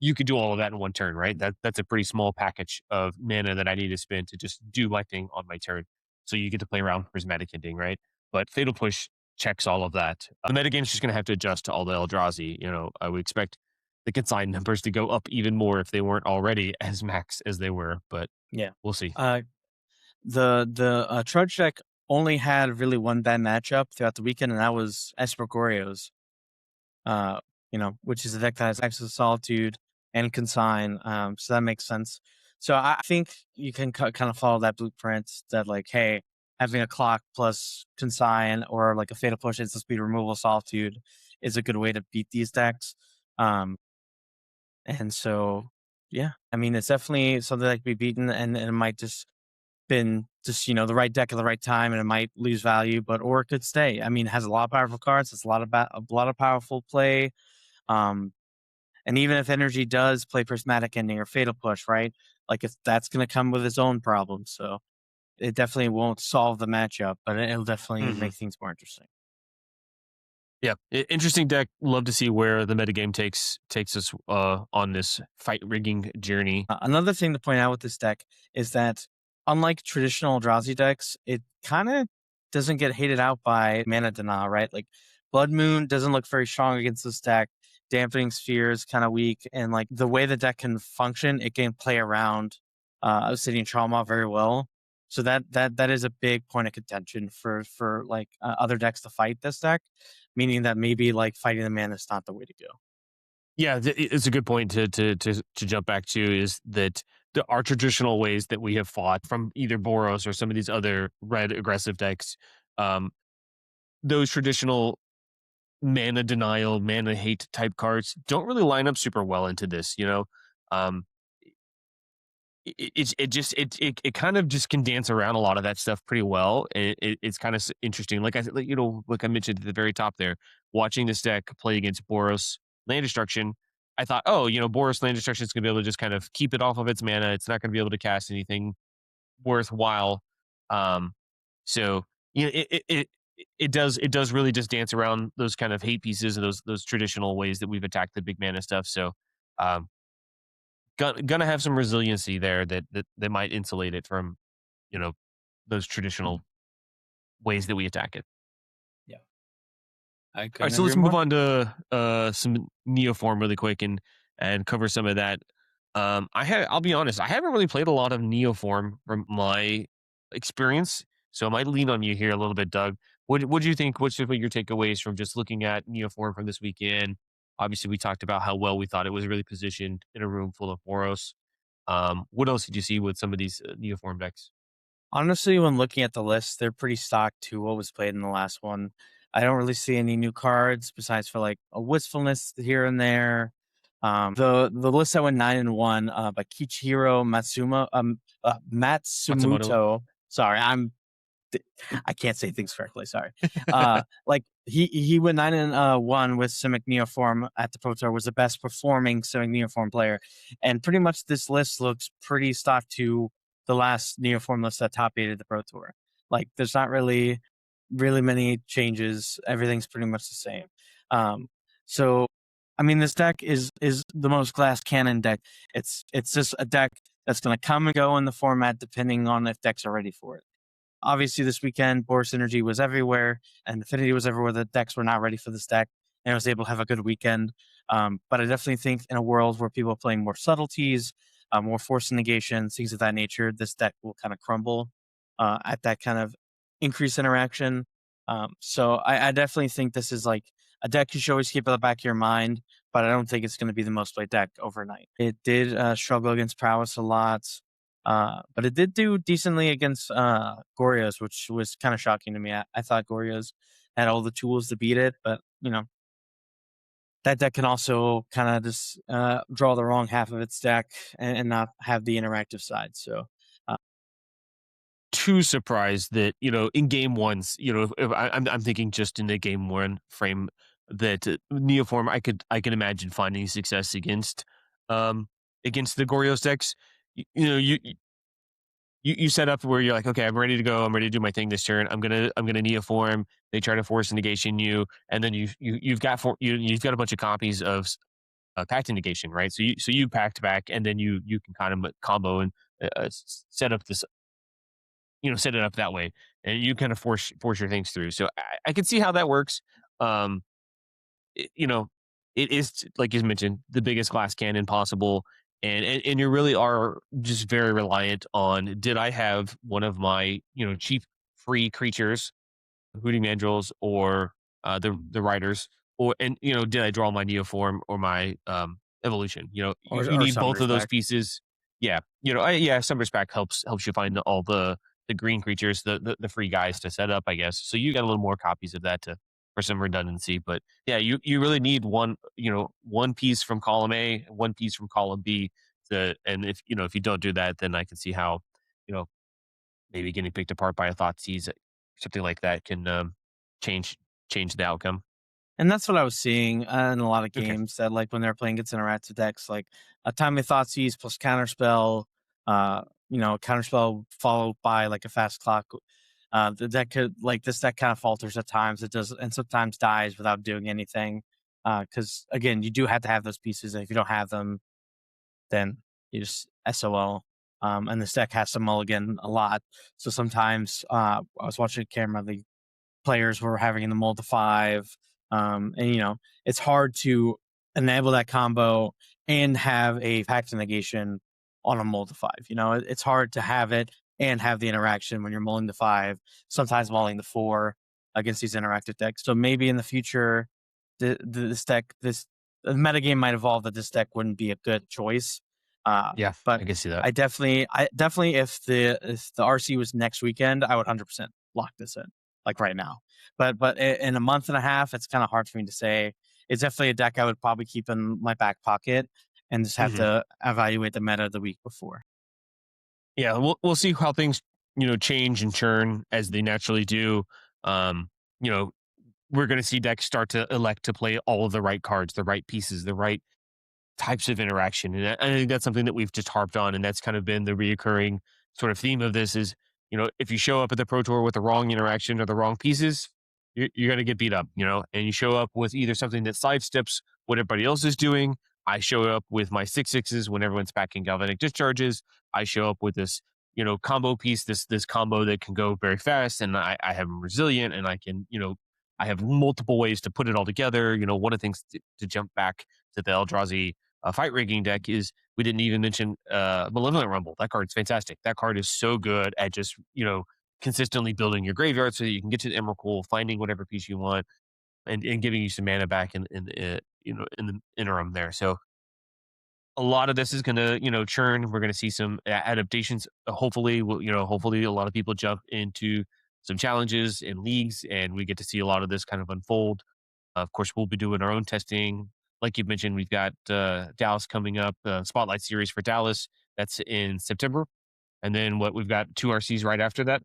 You could do all of that in one turn, right? That's a pretty small package of mana that I need to spend to just do my thing on my turn. So you get to play around prismatic ending, right? But fatal push checks all of that. The metagame's just going to have to adjust to all the Eldrazi. I would expect the consign numbers to go up even more if they weren't already as max as they were, but Yeah. we'll see. The Trudge deck only had really one bad matchup throughout the weekend, and that was Esper Goryo's. Which is a deck that has Access to Solitude and Consign. So that makes sense. So I think you can kind of follow that blueprint that, like, hey, having a clock plus Consign or like a Fatal Push instant speed removal Solitude is a good way to beat these decks. Um, and so, yeah, I mean, it's definitely something that can be beaten, and it might just the right deck at the right time, and it might lose value, or it could stay. I mean, it has a lot of powerful cards. It's a lot of powerful play. Um, and even if energy does play prismatic ending or fatal push, right? Like that's going to come with its own problems. So it definitely won't solve the matchup, but it'll definitely Hmm. make things more interesting. Yeah, interesting deck. Love to see where the metagame takes us on this fight rigging journey. Another thing to point out with this deck is that unlike traditional Eldrazi decks, it kind of doesn't get hated out by mana denial, right? Like Blood Moon doesn't look very strong against this deck. Dampening Sphere is kind of weak, and like the way the deck can function, it can play around Obsidian Trauma very well. So that is a big point of contention for like other decks to fight this deck, meaning that maybe like fighting the mana is not the way to go. Yeah, it's a good point to jump back to is that there are traditional ways that we have fought from either Boros or some of these other red aggressive decks. Um, those traditional mana denial, mana hate type cards don't really line up super well into this. Um, it kind of just can dance around a lot of that stuff pretty well. It's kind of interesting. Like I said, like I mentioned at the very top there, watching this deck play against Boros Land Destruction, I thought, oh, Boros Land Destruction is going to be able to just kind of keep it off of its mana. It's not going to be able to cast anything worthwhile. Um, so it does really just dance around those kind of hate pieces and those traditional ways that we've attacked the big mana stuff. So um, gonna have some resiliency there that might insulate it from you know those traditional ways that we attack it. Yeah, I All right, couldn't so agree let's move more. on to some Neoform really quick and cover some of that. I'll be honest, I haven't really played a lot of Neoform from my experience, so I might lean on you here a little bit, Doug. What do you think? What's some of your takeaways from just looking at Neoform from this weekend? Obviously, we talked about how well we thought it was really positioned in a room full of Boros. What else did you see with some of these Neoform decks? Honestly, when looking at the list, they're pretty stock to what was played in the last one. I don't really see any new cards besides for like a wistfulness here and there. The list that went 9-1 by Kichiro Matsumoto. Matsumuto. Sorry, I can't say things correctly. Sorry. Like he went 9-1 with Simic Neoform at the Pro Tour. Was the best performing Simic Neoform player, and pretty much this list looks pretty stock to the last Neoform list that top aided the Pro Tour. Like there's not really many changes. Everything's pretty much the same. Um, so I mean, this deck is the most glass cannon deck. It's just a deck that's going to come and go in the format depending on if decks are ready for it. Obviously, this weekend, Boris Energy was everywhere, and Affinity was everywhere. The decks were not ready for this deck, and I was able to have a good weekend. But I definitely think in a world where people are playing more subtleties, more force negations, things of that nature, this deck will kind of crumble at that kind of increased interaction. So I definitely think this is like a deck you should always keep at the back of your mind, but I don't think it's going to be the most played deck overnight. It did struggle against Prowess a lot. But it did do decently against Goryo's, which was kind of shocking to me. I thought Goryo's had all the tools to beat it, but that deck can also kind of just draw the wrong half of its deck and not have the interactive side. So uh, Too surprised that in game ones, if I'm thinking just in the game one frame that Neoform I can imagine finding success um against the Gorios decks. You set up where you're like, okay, I'm ready to go. I'm ready to do my thing this turn. I'm gonna Neoform. They try to force negation you, and then you've got a bunch of copies of pact negation, right? So you pact back, and then you can kind of combo and set up this, set it up that way, and you kind of force your things through. So I can see how that works. Um, it, you know, it is like you mentioned the biggest glass cannon possible, and you really are just very reliant on did I have one of my cheap free creatures, Hooting Mandrills, or the riders, and did I draw my Neoform or my evolution? You or need both Summer's of those back. pieces. Yeah, Summer's Pack helps you find all the green creatures, the free guys to set up, I guess. So you got a little more copies of that to for some redundancy. But yeah, you really need one piece from column A, one piece from column B. And if you don't do that, then I can see how you know maybe getting picked apart by a Thoughtseize, something like that can change change the outcome. And that's what I was seeing in a lot of Okay. games that, like, when they're playing against interactive decks, like a Timely Thoughtseize plus Counterspell, Counterspell followed by like a Fast Clock. The deck could, like, this deck kind of falters at times. It does, and sometimes dies without doing anything. Because again, you do have to have those pieces, and if you don't have them, then you just SOL. And this deck has to mulligan a lot. So sometimes I was watching a camera, the players were having in the mold to 5. And it's hard to enable that combo and have a pact negation on a mold to 5. It's hard to have it and have the interaction when you're mulling to 5, sometimes mulling to 4 against these interactive decks. So maybe in the future, this deck, this the metagame might evolve that this deck wouldn't be a good choice. Yeah, But I can see that. I definitely, if the RC was next weekend, I would 100% lock this in, like right now. But in a month and a half, it's kind of hard for me to say. It's definitely a deck I would probably keep in my back pocket and just have Mhm. to evaluate the meta the week before. Yeah, we'll see how things change and churn as they naturally do. Um, you know, we're going to see decks start to elect to play all of the right cards, the right pieces, the right types of interaction, and I think that's something that we've just harped on, and that's kind of been the reoccurring sort of theme of this is if you show up at the Pro Tour with the wrong interaction or the wrong pieces, you're going to get beat up, and you show up with either something that sidesteps what everybody else is doing. I show up with my 6/6s when everyone's packing galvanic discharges. I show up with this, combo piece, this combo that can go very fast, and I have resilient, and I can, I have multiple ways to put it all together. One of the things to jump back to the Eldrazi fight rigging deck is we didn't even mention Malevolent Rumble. That card's fantastic. That card is so good at just, consistently building your graveyard so that you can get to the Emrakul, finding whatever piece you want, and giving you some mana back in the interim there. So a lot of this is going to, churn. We're going to see some adaptations. Hopefully, hopefully a lot of people jump into some challenges in leagues, and we get to see a lot of this kind of unfold. Of course, we'll be doing our own testing. Like you mentioned, we've got Dallas coming up, Spotlight Series for Dallas. That's in September. And then we've got 2 RCs right after that.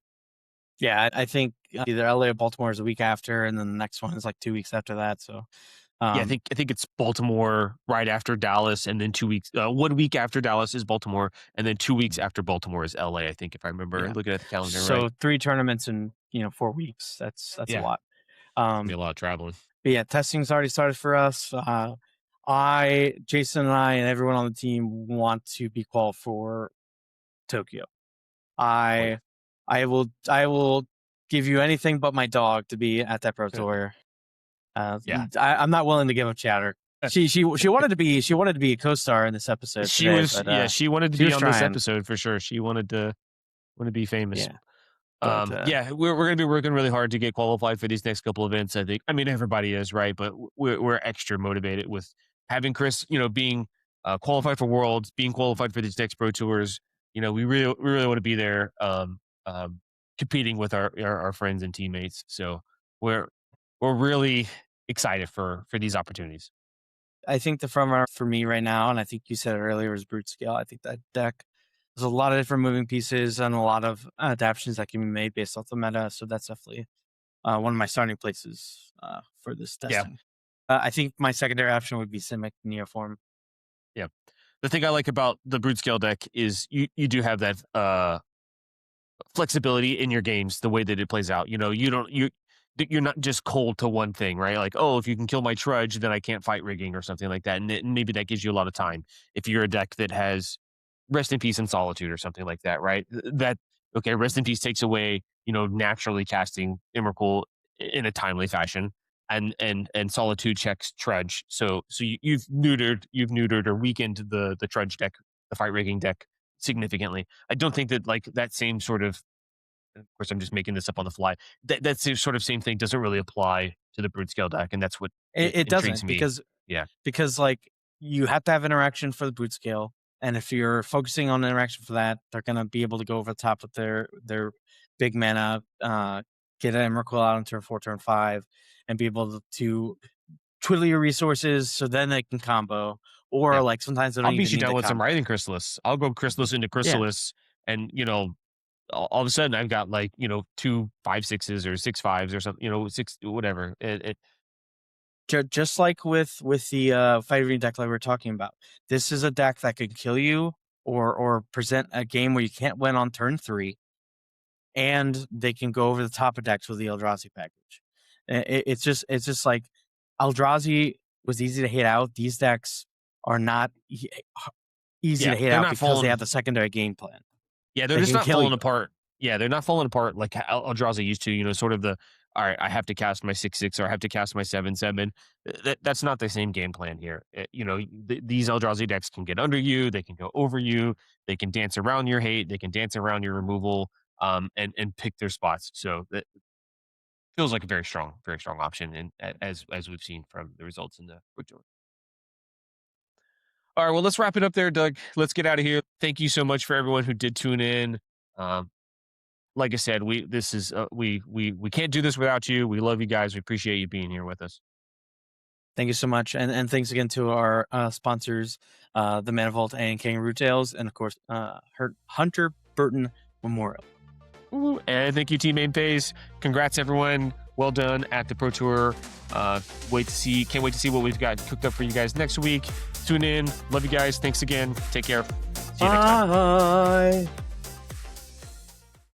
Yeah, I think either LA or Baltimore is a week after, and then the next one is like 2 weeks after that. So, yeah, I think it's Baltimore right after Dallas, and then 2 weeks. 1 week after Dallas is Baltimore, and then 2 weeks after Baltimore is LA. I think if I remember looking at the calendar. So right? 3 tournaments in 4 weeks. That's a lot. Be a lot of traveling. But yeah, testing's already started for us. Jason and I and everyone on the team want to be called for Tokyo. I will give you anything but my dog to be at that Pro Tour. I'm not willing to give him chatter. She wanted to be a co-star in this episode. She wanted to be on this episode for sure. She wanted to be famous. Yeah. We're going to be working really hard to get qualified for these next couple events. I think. I mean, everybody is, right? But we're extra motivated with having Chris, being qualified for Worlds, being qualified for these next Pro Tours. We really want to be there, competing with our friends and teammates. So we're really excited for these opportunities. I think the front runner for me right now, and I think you said it earlier, is Brute Scale. I think that deck, there's a lot of different moving pieces and a lot of adaptations that can be made based off the meta. So that's definitely one of my starting places for this testing. Yeah. I think my secondary option would be Simic Neoform. Yeah. The thing I like about the Brute Scale deck is you do have that flexibility in your games, the way that it plays out. You're not just cold to one thing, right? Like, oh, if you can kill my Trudge, then I can't fight rigging or something like that. And maybe that gives you a lot of time. If you're a deck that has Rest in Peace and Solitude or something like that, right? Rest in Peace takes away, naturally casting Emrakul in a timely fashion. And Solitude checks Trudge. So you've neutered or weakened the Trudge deck, the fight rigging deck significantly. I don't think that that same sort of course, I'm just making this up on the fly. That sort of same thing doesn't really apply to the Brute Scale deck, and that's what it doesn't me. Because you have to have interaction for the Brute Scale, and if you're focusing on interaction for that, they're going to be able to go over the top with their big mana, get an Emrakul out on turn 4, turn 5, and be able to twiddle your resources so then they can combo. Or sometimes they don't. I'll beat you down with some Writhing Chrysalis. I'll go Chrysalis into Chrysalis, and all of a sudden I've got 2 5/6s or 6 5s or something, 6 whatever. Just like with the fight rigging deck like we were talking about, this is a deck that can kill you or present a game where you can't win on turn 3, and they can go over the top of decks with the Eldrazi package. It's just like Eldrazi was easy to hit out. These decks are not easy to hit out because they have the secondary game plan. Yeah, they're just not falling apart. Yeah, they're not falling apart like Eldrazi used to, sort of all right, I have to cast my 6/6 or I have to cast my 7/7. That's not the same game plan here. These Eldrazi decks can get under you. They can go over you. They can dance around your hate. They can dance around your removal and pick their spots. So that feels like a very strong option, and as we've seen from the results in the Pro Tour. All right, well, let's wrap it up there, Doug. Let's get out of here. Thank you so much for everyone who did tune in. Like I said, we can't do this without you. We love you guys. We appreciate you being here with us. Thank you so much, and thanks again to our sponsors, the Mana Vault and Kangaroo Tales, and of course, Hunter Burton Memorial. Ooh, and thank you, Team Main Phase. Congrats, everyone. Well done at the Pro Tour. Can't wait to see what we've got cooked up for you guys next week. Tune in. Love you guys. Thanks again. Take care. See you next time. Bye.